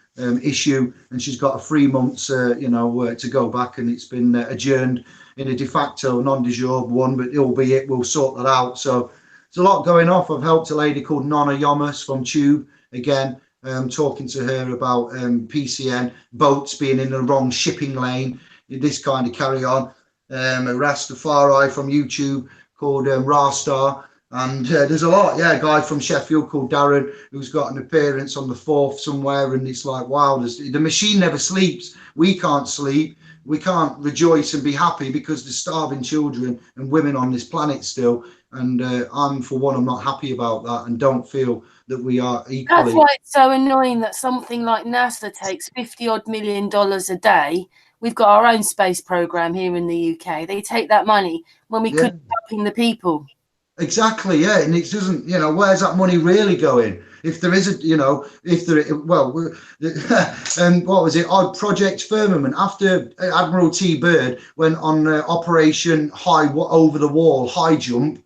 issue, and she's got a 3 months, to go back, and it's been adjourned in a de facto non-de jure one, but albeit we'll sort that out. So there's a lot going off. I've helped a lady called Nonna Yomus from Tube again, talking to her about PCN, boats being in the wrong shipping lane, this kind of carry on. A Rastafari from YouTube called Rastar. And there's a lot, a guy from Sheffield called Darren who's got an appearance on the 4th somewhere, and it's like, wow, the machine never sleeps. We can't sleep. We can't rejoice and be happy because there's starving children and women on this planet still. And I'm, for one, I'm not happy about that, and don't feel that we are equally. That's why it's so annoying that something like NASA takes $50-odd million a day. We've got our own space program here in the UK. They take that money when we could be helping the people. Exactly, yeah, and it doesn't, where's that money really going? If there is what was it? Project Firmament, after Admiral T. Byrd went on Operation Over the Wall, High Jump,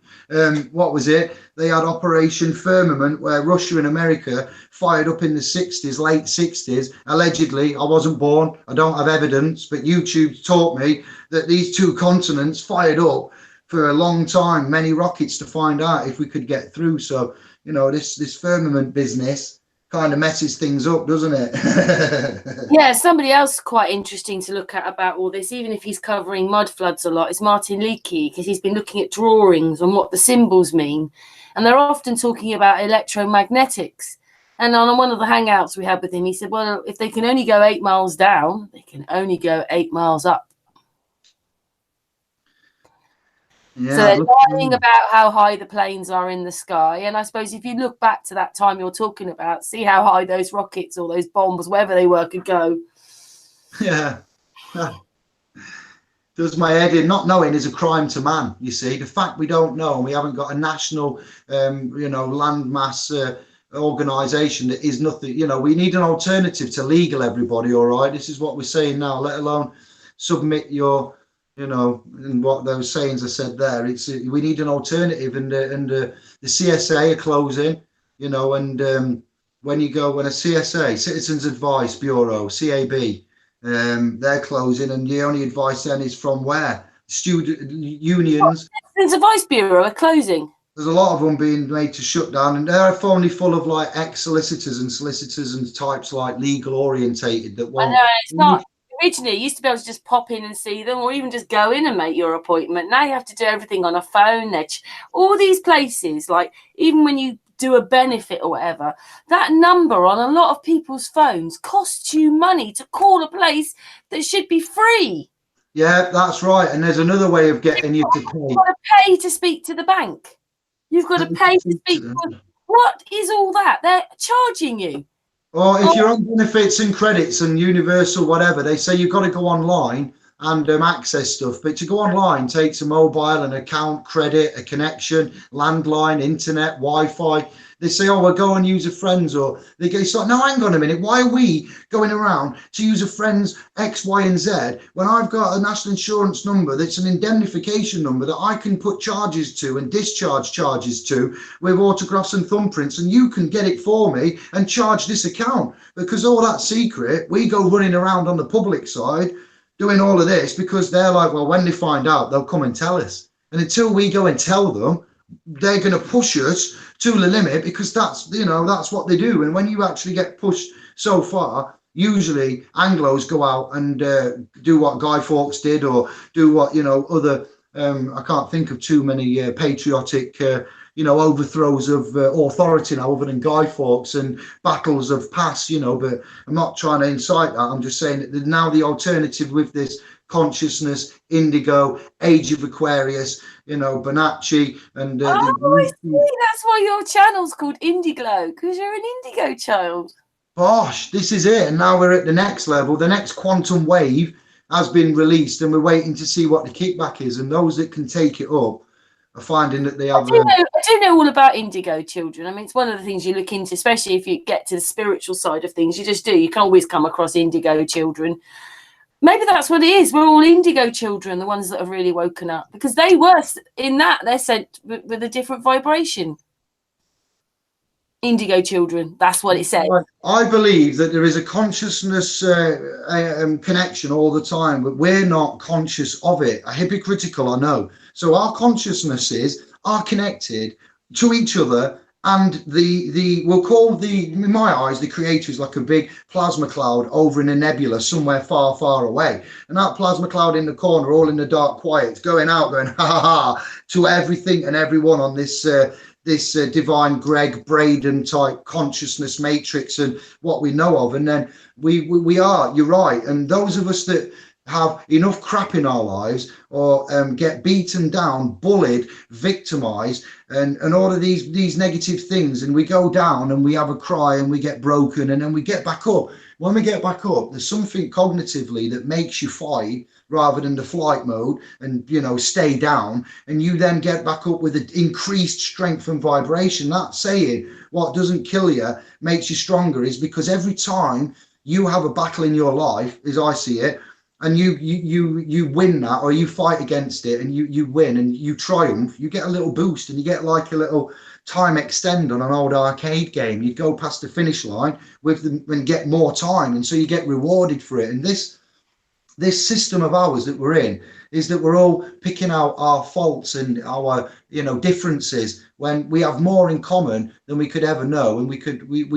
what was it? They had Operation Firmament, where Russia and America fired up in the 60s, late 60s. Allegedly, I wasn't born, I don't have evidence, but YouTube taught me that these 2 continents fired up for a long time, many rockets to find out if we could get through. So, this firmament business kind of messes things up, doesn't it? Yeah, somebody else quite interesting to look at about all this, even if he's covering mud floods a lot, is Martin Leakey, because he's been looking at drawings on what the symbols mean. And they're often talking about electromagnetics. And on one of the hangouts we had with him, he said, well, if they can only go 8 miles down, they can only go 8 miles up. Yeah, so they're lying about how high the planes are in the sky. And I suppose if you look back to that time you're talking about, see how high those rockets or those bombs, wherever they were, could go. Yeah. Does my head in. Not knowing is a crime to man, you see. The fact we don't know, and we haven't got a national, landmass organisation that is nothing, we need an alternative to legal, everybody, all right? This is what we're saying now, let alone submit your... and what those sayings I said there, we need an alternative, and the CSA are closing, and when a CSA, Citizens Advice Bureau, CAB, they're closing, and the only advice then is from where? Student unions. Citizens Advice Bureau are closing. There's a lot of them being made to shut down, and they're only full of like ex-solicitors and solicitors and types like legal orientated that won't. I know, it's not. Originally, you used to be able to just pop in and see them, or even just go in and make your appointment. Now you have to do everything on a phone. All these places, like even when you do a benefit or whatever, that number on a lot of people's phones costs you money to call a place that should be free. Yeah, that's right. And there's another way of getting you to pay. You've got to pay to speak to the bank. You've got to pay to speak to them. What is all that? They're charging you. Or if you're on benefits and credits and universal whatever, they say you've got to go online and access stuff. But to go online takes a mobile, an account, credit, a connection, landline, internet, Wi-Fi. They say, oh, well, go and use a friend's, or they go, so, no, hang on a minute. Why are we going around to use a friend's X, Y, and Z when I've got a national insurance number that's an indemnification number that I can put charges to and discharge charges to with autographs and thumbprints, and you can get it for me and charge this account? Because all that secret, we go running around on the public side doing all of this because they're like, well, when they find out, they'll come and tell us. And until we go and tell them, they're going to push us to the limit, because that's what they do. And when you actually get pushed so far, usually Anglos go out and do what Guy Fawkes did, or do what other I can't think of too many patriotic overthrows of authority now, other than Guy Fawkes, and battles of past, but I'm not trying to incite that. I'm just saying that now the alternative with this consciousness, indigo, age of Aquarius, Bonacci, and I see. That's why your channel's called Indiglow, because you're an indigo child. Gosh, this is it. And now we're at the next level. The next quantum wave has been released, and we're waiting to see what the kickback is. And those that can take it up are finding that they have. I do know all about indigo children. I mean, it's one of the things you look into, especially if you get to the spiritual side of things. You just do. You can always come across indigo children. Maybe that's what it is. We're all indigo children, the ones that have really woken up, because they were in that. They're sent with a different vibration. Indigo children, that's what it says. I believe that there is a consciousness connection all the time, but we're not conscious of it. Hypocritical, I know. So our consciousnesses are connected to each other, and we'll call in my eyes, the creator is like a big plasma cloud over in a nebula somewhere far, far away. And that plasma cloud in the corner, all in the dark quiet, going out, going ha ha ha to everything and everyone on this divine Greg Braden type consciousness matrix and what we know of. And then we are, you're right. And those of us that have enough crap in our lives, or get beaten down, bullied, victimized, and all of these negative things, and we go down and we have a cry and we get broken, and then we get back up. When we get back up, there's something cognitively that makes you fight rather than the flight mode and stay down, and you then get back up with an increased strength and vibration. That saying, what doesn't kill you makes you stronger, is because every time you have a battle in your life, as I see it, and you win that, or you fight against it and you win and you triumph, you get a little boost, and you get like a little time extend on an old arcade game. You go past the finish line with them and get more time, and so you get rewarded for it. And this system of ours that we're in is that we're all picking out our faults and our differences, when we have more in common than we could ever know, and we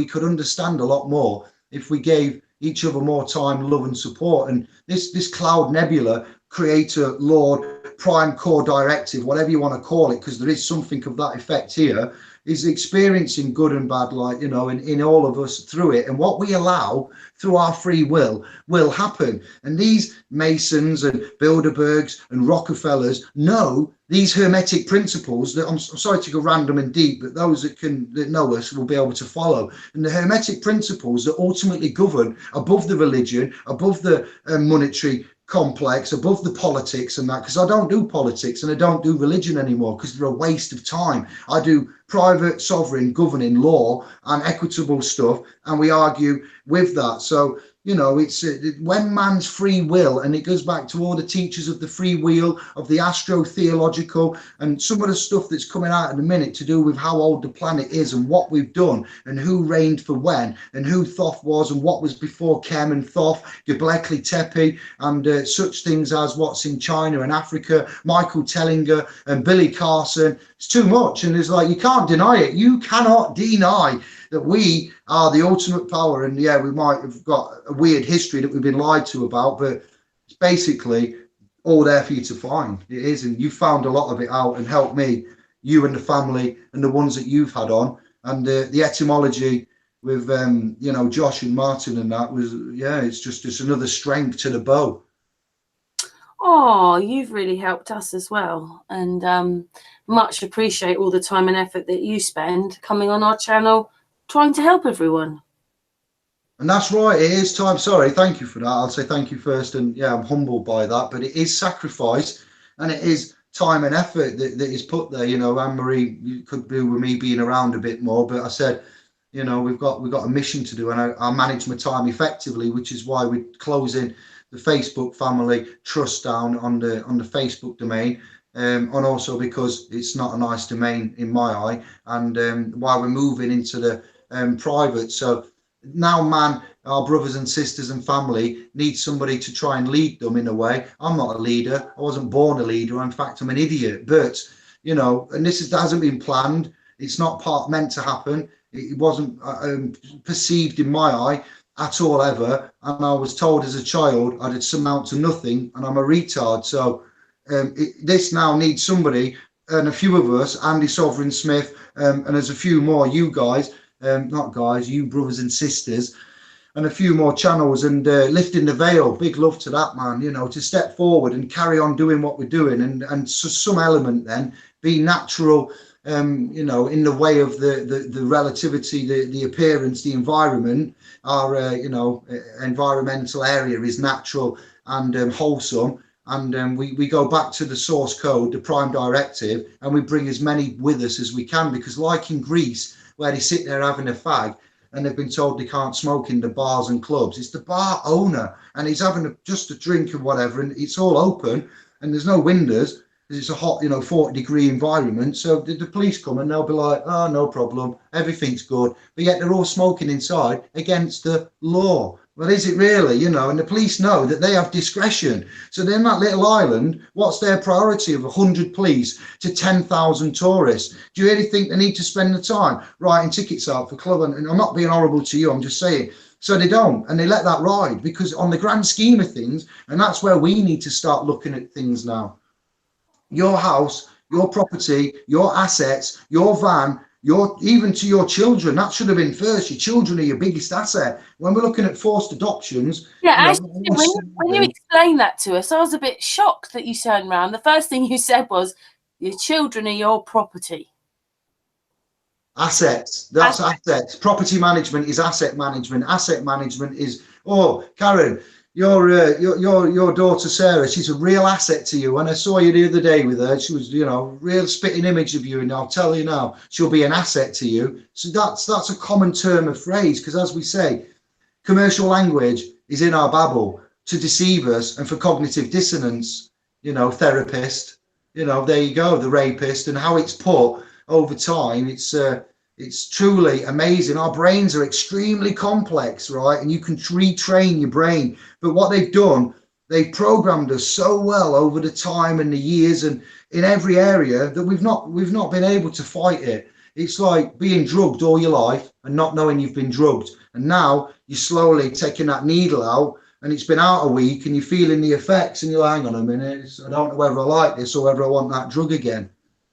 could understand a lot more if we gave each other more time, love and support. And this cloud nebula, creator, Lord, prime core directive, whatever you want to call it, because there is something of that effect here, is experiencing good and bad, like, in all of us through it. And what we allow through our free will happen. And these Masons and Bilderbergs and Rockefellers know these hermetic principles that I'm sorry to go random and deep, but those that know us will be able to follow. And the hermetic principles that ultimately govern above the religion, above the monetary complex, above the politics and that, because I don't do politics and I don't do religion anymore, because they're a waste of time. I do private, sovereign, governing law and equitable stuff, and we argue with that. So it's when man's free will, and it goes back to all the teachers of the free will, of the astro-theological, and some of the stuff that's coming out in a minute to do with how old the planet is and what we've done and who reigned for when and who Thoth was and what was before Kem and Thoth, Göbekli Tepe, and such things as what's in China and Africa, Michael Tellinger and Billy Carson. It's too much, and it's like, you can't deny it. You cannot deny that we are the ultimate power. And yeah, we might have got a weird history that we've been lied to about, but it's basically all there for you to find. It is, and you found a lot of it out and helped me, you and the family and the ones that you've had on. And the etymology with Josh and Martin and that was, it's just another strength to the bow. Oh, you've really helped us as well, and much appreciate all the time and effort that you spend coming on our channel trying to help everyone. And that's right, it is time. Sorry, thank you for that. I'll say thank you first, and yeah, I'm humbled by that, but it is sacrifice and it is time and effort that is put there. Anne-Marie could do with me being around a bit more, but I said, we've got a mission to do, and I manage my time effectively, which is why we're closing the Facebook family trust down on the Facebook domain. And also because it's not a nice domain in my eye, and while we're moving into the private. So now, man, our brothers and sisters and family need somebody to try and lead them in a way. I'm not a leader. I wasn't born a leader. In fact, I'm an idiot. But and this hasn't been planned. It's not meant to happen. It wasn't perceived in my eye at all ever. And I was told as a child I'd amount to nothing, and I'm a retard. So this now needs somebody and a few of us, Andy Sovereign Smith, and there's a few more, you guys, not guys, you brothers and sisters, and a few more channels, and lifting the veil. Big love to that, man, you know, to step forward and carry on doing what we're doing, and so some element then be natural, you know, in the way of the relativity, the appearance, the environment. Our you know, environmental area is natural and wholesome, and we go back to the source code, the prime directive, and we bring as many with us as we can, because like in Greece, where they sit there having a fag and they've been told they can't smoke in the bars and clubs, it's the bar owner and he's having just a drink or whatever, and it's all open and there's no windows because it's a hot, you know, 40-degree environment. So the police come and they'll be like, oh, no problem, everything's good, but yet they're all smoking inside against the law. Well, is it really? You know, and the police know that they have discretion. So then that little island, what's their priority of 100 police to 10,000 tourists? Do you really think they need to spend the time writing tickets out for club? And I'm not being horrible to you, I'm just saying. So they don't, and they let that ride, because on the grand scheme of things, and that's where we need to start looking at things now. Your house, your property, your assets, your van, even to your children, that should have been first. Your children are your biggest asset. When we're looking at forced adoptions, yeah, you know, actually, when you explained that to us, I was a bit shocked that you turned around. The first thing you said was, your children are your property. Assets, that's assets. Property management is asset management. Asset management is, oh, Karen, your daughter Sarah, she's a real asset to you. When I saw you the other day with her, she was, you know, real spitting image of you, and I'll tell you now, she'll be an asset to you. So that's a common term of phrase, because as we say, commercial language is in our babble to deceive us, and for cognitive dissonance, you know, therapist, you know, there you go, the rapist, and how it's put over time, it's truly amazing. Our brains are extremely complex, right? And you can retrain your brain. But what they've done, they've programmed us so well over the time and the years, and in every area, that we've not been able to fight it. It's like being drugged all your life and not knowing you've been drugged. And now you're slowly taking that needle out, and it's been out a week, and you're feeling the effects, and you're like, hang on a minute, I don't know whether I like this or whether I want that drug again.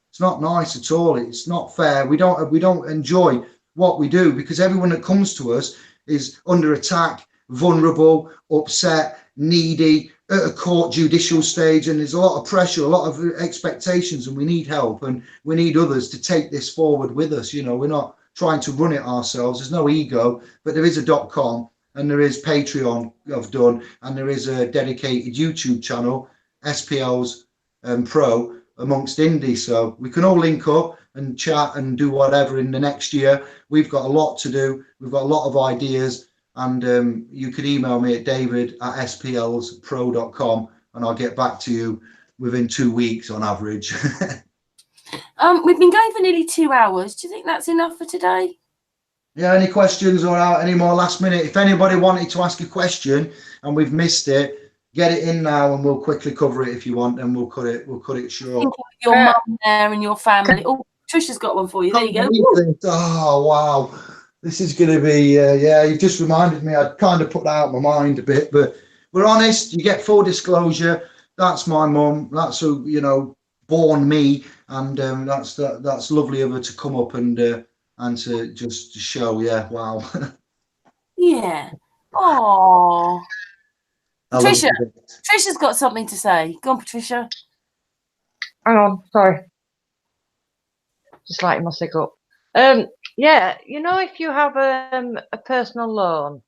It's not nice at all. It's not fair. We don't enjoy what we do, because everyone that comes to us is under attack, vulnerable, upset, needy, at a court judicial stage, and there's a lot of pressure, a lot of expectations, and we need help, and we need others to take this forward with us. You know, we're not trying to run it ourselves. There's no ego, but there is a .com, and there is Patreon I've done, and there is a dedicated YouTube channel, SPL's Pro, amongst Indi. So we can all link up and chat and do whatever in the next year. We've got a lot to do. We've got a lot of ideas, and you can email me at david@splspro.com, and I'll get back to you within 2 weeks on average. We've been going for nearly 2 hours. Do you think that's enough for today? Yeah, any questions or any more last minute? If anybody wanted to ask a question and we've missed it, get it in now, and we'll quickly cover it. If you want, and we'll cut it short. Your mum there and your family. Oh, Trisha's got one for you. There you go. Oh wow, this is going to be yeah. You just reminded me. I'd kind of put that out of my mind a bit, but we're honest. You get full disclosure. That's my mum. That's who, you know, born me, and that's lovely of her to come up and to just to show. Yeah, wow. Yeah. Oh. Patricia's got something to say. Go on, Patricia. Hang on, sorry. Just lighting my cig up. Yeah, you know, if you have a personal loan,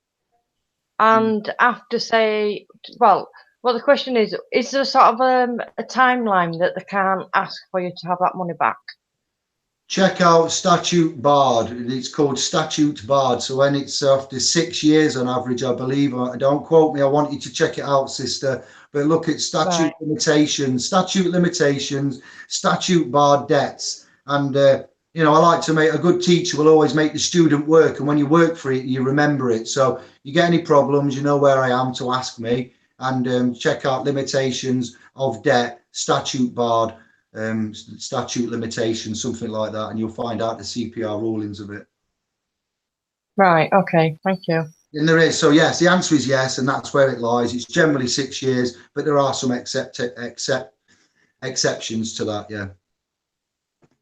and after say, well, the question is there sort of a timeline that they can't ask for you to have that money back? Check out statute barred. It's called statute barred. So when it's after 6 years on average, I believe, don't quote me, I want you to check it out, sister, but look at statute limitations, statute barred debts. And, you know, I like to make, a good teacher will always make the student work. And when you work for it, you remember it. So you get any problems, you know where I am to ask me, and check out limitations of debt, statute barred. Statute limitations, something like that, and you'll find out the CPR rulings of it. Right, okay, thank you. And there is, so yes, the answer is yes, and that's where it lies. It's generally 6 years, but there are some exceptions to that. Yeah.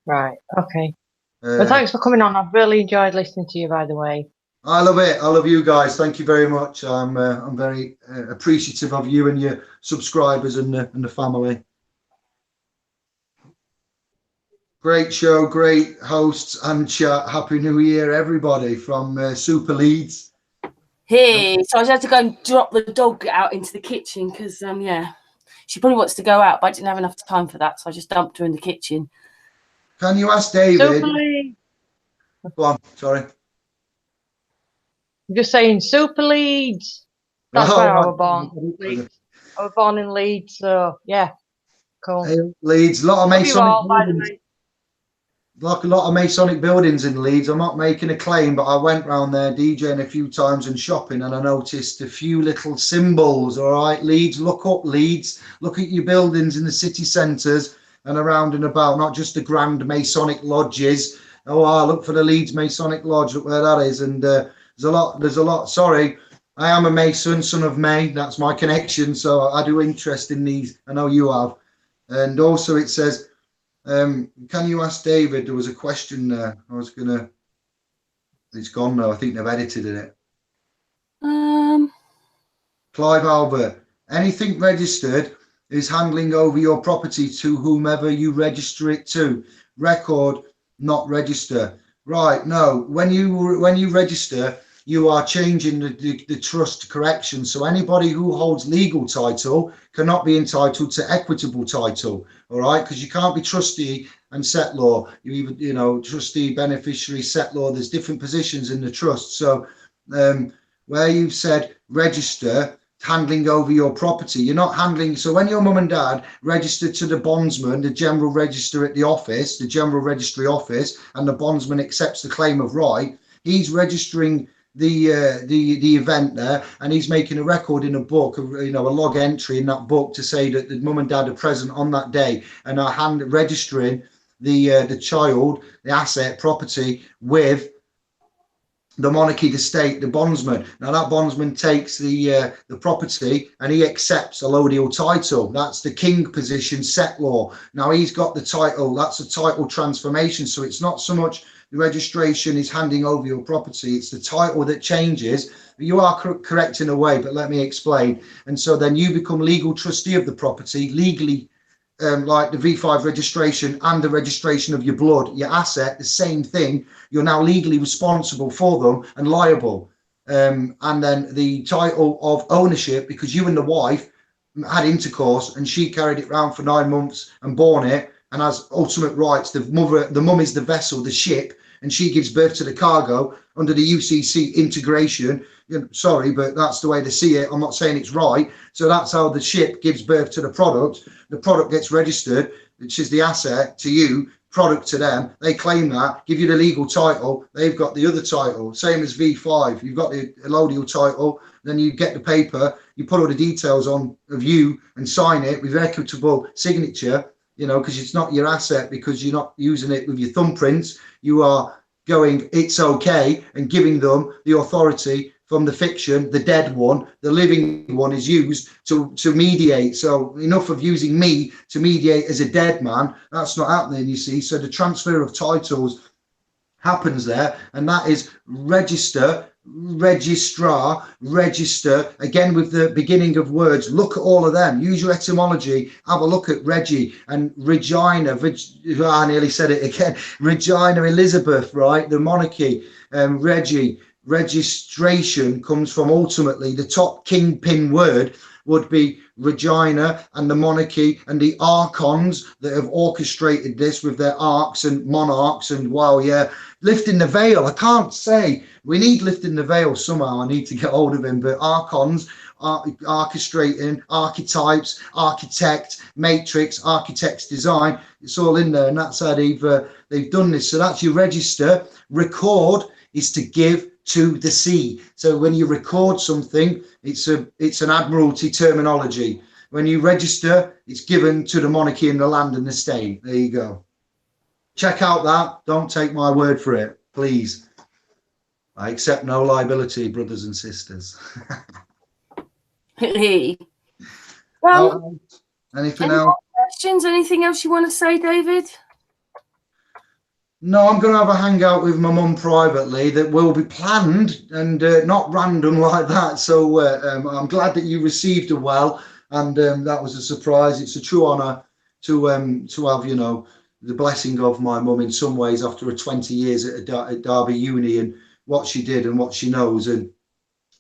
Right. Okay. Well, thanks for coming on. I've really enjoyed listening to you, by the way. I love it. I love you guys. Thank you very much. I'm very appreciative of you and your subscribers and the family. Great show, great hosts and chat. Happy New Year, everybody from Super Leeds. Hey, so I just had to go and drop the dog out into the kitchen because, yeah, she probably wants to go out, but I didn't have enough time for that, so I just dumped her in the kitchen. Can you ask David? Super Leeds. Go on, sorry. I'm just saying, Super Leeds. That's where I was born. Leeds. I was born in Leeds, so yeah, cool. Hey, Leeds, a lot of Masonic buildings. Like a lot of Masonic buildings in Leeds. I'm not making a claim, but I went round there DJing a few times and shopping, and I noticed a few little symbols. All right, Leeds, look up Leeds. Look at your buildings in the city centres and around and about, not just the grand Masonic lodges. Oh, I look for the Leeds Masonic Lodge. Look where that is. And there's a lot. Sorry, I am a Mason, son of May. That's my connection. So I do interest in these. I know you have. And also it says, can you ask David? There was a question there. It's gone now. I think they've edited it. Clive Albert, anything registered is handling over your property to whomever you register it to. Record, not register. Right, no. When you register, you are changing the trust correction. So anybody who holds legal title cannot be entitled to equitable title. All right, because you can't be trustee and settlor. You know, trustee, beneficiary, settlor. There's different positions in the trust. So where you've said register, handling over your property, you're not handling. So when your mum and dad registered to the bondsman, the general register at the office, the general registry office, and the bondsman accepts the claim of right, he's registering the event there, and he's making a record in a book, a log entry in that book to say that the mum and dad are present on that day and are registering the child, the asset, property with the monarchy, the state, the bondsman. Now that bondsman takes the property and he accepts a allodial title. That's the king position, settlor. Now he's got the title. That's a title transformation. So it's not so much the registration is handing over your property. It's the title that changes. You are correct in a way, but let me explain. And so then you become legal trustee of the property, legally, like the V5 registration and the registration of your blood, your asset, the same thing. You're now legally responsible for them and liable. And then the title of ownership, because you and the wife had intercourse and she carried it around for 9 months and born it and has ultimate rights. The mum is the vessel, the ship, and she gives birth to the cargo under the UCC integration. Sorry, but that's the way they see it. I'm not saying it's right. So that's how the ship gives birth to the product. The product gets registered, which is the asset to you, product to them. They claim that, give you the legal title. They've got the other title, same as V5. You've got the allodial title, then you get the paper, you put all the details on of you and sign it with equitable signature, because it's not your asset, because you're not using it with your thumbprints. You are going, it's okay, and giving them the authority from the fiction. The dead one, the living one is used to mediate. So enough of using me to mediate as a dead man. That's not happening, you see. So the transfer of titles happens there, and that is register, registrar, register, again with the beginning of words. Look at all of them, use your etymology, have a look at Reggie and Regina. I nearly said it again. Regina Elizabeth, right? The monarchy, Reggie. Registration comes from, ultimately, the top kingpin word would be Regina, and the monarchy and the archons that have orchestrated this with their arcs and monarchs. And wow, yeah, lifting the veil. I can't say we need lifting the veil somehow. I need to get hold of him, but archons, orchestrating, archetypes, architect, matrix, architect's design. It's all in there, and that's how they've done this. So that's your register. Record is to give to the sea. So when you record something, it's an admiralty terminology. When you register, it's given to the monarchy and the land and the state. There you go. Check out that. Don't take my word for it, please. I accept no liability, brothers and sisters. Anything Any else? questions? Anything else you want to say, David? No, I'm going to have a hangout with my mum privately that will be planned and not random like that. So I'm glad that you received her well, and that was a surprise. It's a true honour to have, you know, the blessing of my mum in some ways after her 20 years at Derby Uni and what she did and what she knows. And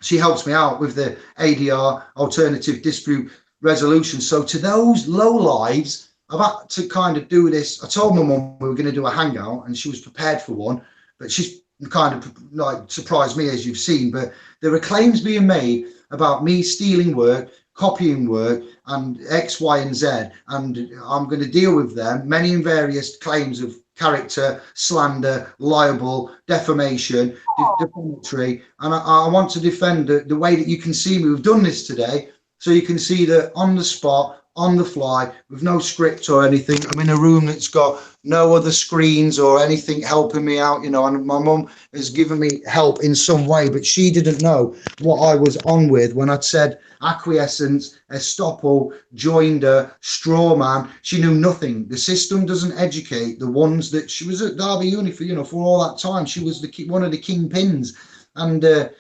she helps me out with the ADR, alternative dispute resolution. So to those low lives, I've had to kind of do this. I told my mum we were going to do a hangout and she was prepared for one, but she's kind of like surprised me, as you've seen. But there are claims being made about me stealing work, copying work, and X, Y, and Z. And I'm going to deal with them. Many and various claims of character, slander, libel, defamation, defamatory. And I want to defend the way that you can see me. We've done this today. So you can see that on the spot, on the fly, with no script or anything. I'm in a room that's got no other screens or anything helping me out, you know, and my mum has given me help in some way, but she didn't know what I was on with when I'd said acquiescence, estoppel, joinder, straw man. She knew nothing. The system doesn't educate the ones that she was at Derby Uni for, you know, for all that time. She was one of the kingpins, and they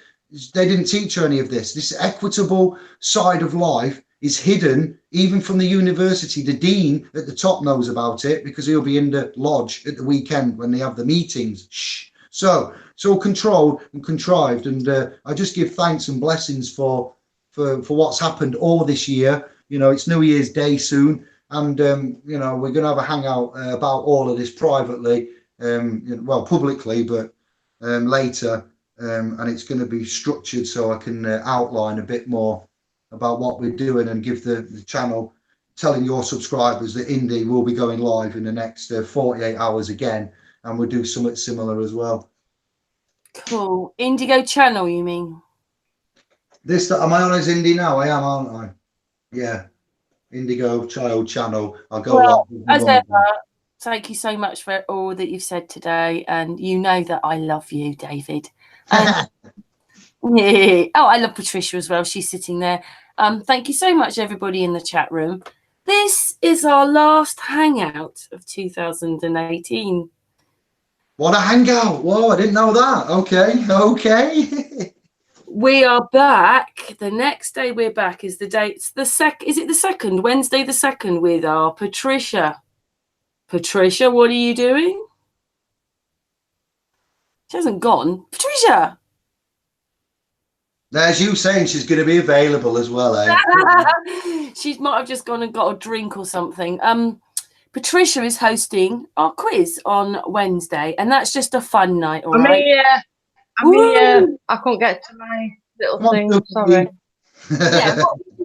didn't teach her any of this. This equitable side of life is hidden even from the university. The dean at the top knows about it because he'll be in the lodge at the weekend when they have the meetings. Shh. So it's all controlled and contrived, and I just give thanks and blessings for what's happened all this year. You know, it's New Year's Day soon, and you know, we're going to have a hangout about all of this privately, well, publicly, but later, and it's going to be structured so I can outline a bit more about what we're doing and give the channel, telling your subscribers that Indi will be going live in the next 48 hours again, and we'll do something similar as well. Cool. Indigo channel, you mean? Am I on as Indi now? I am, aren't I? Yeah. Indigo child channel. I'll go live. As ever, thank you so much for all that you've said today, and you know that I love you, David. And yeah. Oh, I love Patricia as well. She's sitting there. Thank you so much, everybody in the chat room. This is our last hangout of 2018. What a hangout! Whoa, I didn't know that. Okay. We are back. The next day we're back is the date's the is it the 2nd? Wednesday the 2nd with our Patricia. Patricia, what are you doing? She hasn't gone. Patricia! There's you saying she's going to be available as well, eh? She might have just gone and got a drink or something. Patricia is hosting our quiz on Wednesday, and that's just a fun night, all right? I'm here. I couldn't get to my little thing. Sorry. Yeah,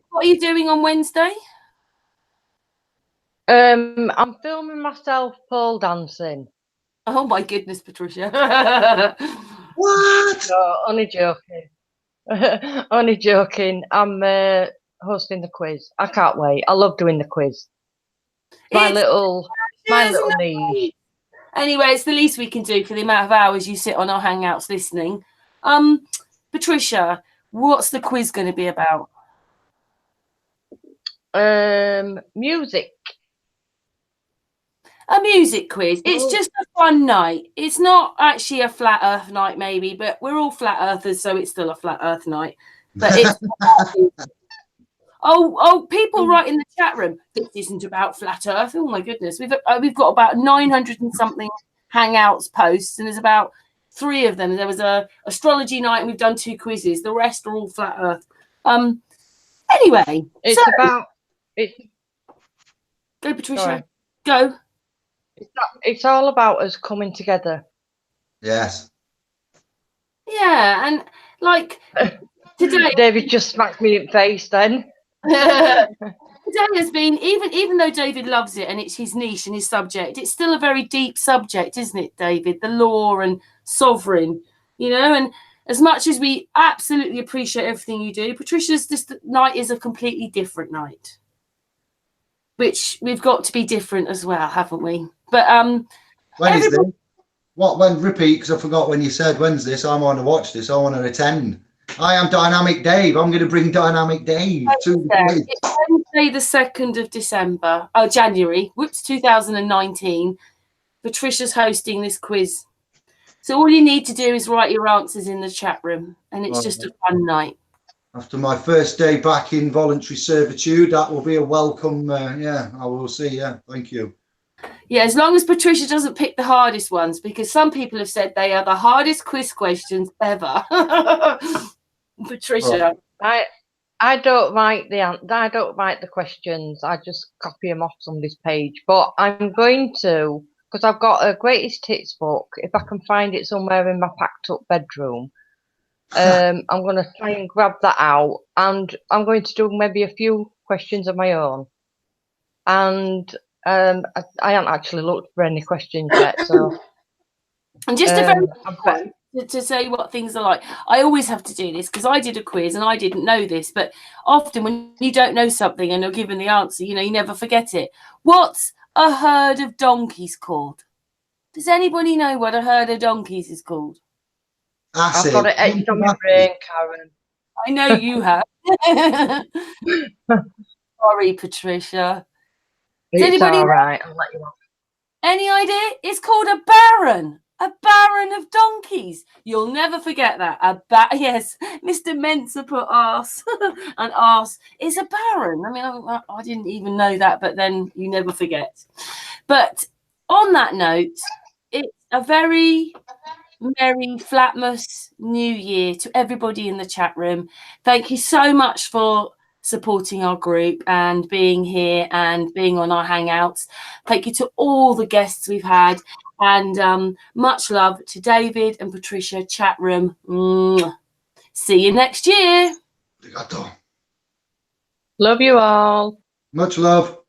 what are you doing on Wednesday? I'm filming myself pole dancing. Oh my goodness, Patricia. What? No, only joking. Only joking. I'm hosting the quiz. I can't wait. I love doing the quiz. My little niche. Anyway, it's the least we can do for the amount of hours you sit on our hangouts listening. Patricia, what's the quiz going to be about? Music. A music quiz. It's just a fun night. It's not actually a flat earth night, maybe, but we're all flat earthers, so it's still a flat earth night. But it's people write in the chat room, this isn't about flat earth. Oh my goodness. We've got about 900 and something hangouts posts, and there's about 3 of them. There was a astrology night, and we've done 2 quizzes. The rest are all flat earth. Anyway, go, Patricia. Sorry. Go. It's all about us coming together. Yes. Yeah, and like today, David just smacked me in the face then. Today has been, even though David loves it and it's his niche and his subject, it's still a very deep subject, isn't it, David? The law and sovereign, you know, and as much as we absolutely appreciate everything you do, Patricia's this night is a completely different night, which we've got to be different as well, haven't we? But when is this? When repeat, because I forgot when you said Wednesday, so I want to watch this. I want to attend. I am Dynamic Dave. I'm going to bring Dynamic Dave to the quiz. It's Wednesday the 2nd of December. Oh, January. 2019. Patricia's hosting this quiz. So all you need to do is write your answers in the chat room, and it's just a fun night. After my first day back in voluntary servitude, that will be a welcome. Yeah, I will see. Yeah, thank you. Yeah, as long as Patricia doesn't pick the hardest ones, because some people have said they are the hardest quiz questions ever. Patricia. I don't write the questions. I just copy them off somebody's page. But I'm going to, because I've got a greatest hits book. If I can find it somewhere in my packed up bedroom, I'm going to try and grab that out, and I'm going to do maybe a few questions of my own. And I haven't actually looked for any questions yet, so. And just a very quick one to say what things are like. I always have to do this because I did a quiz and I didn't know this, but often when you don't know something and you're given the answer, you know, you never forget it. What's a herd of donkeys called? Does anybody know what a herd of donkeys is called? Acid. I've got it etched on my brain, Karen. I know you have. Sorry, Patricia. It's all right. I'll let you off. Any idea? It's called a baron. A baron of donkeys. You'll never forget that. Yes, Mr. Mensa put arse and arse is a baron. I mean, I didn't even know that, but then you never forget. But on that note, it's a very merry Flatmas New Year to everybody in the chat room. Thank you so much for supporting our group and being here and being on our hangouts. Thank you to all the guests we've had, and much love to David and Patricia chat room. See you next year. Arigato. Love you all. Much love.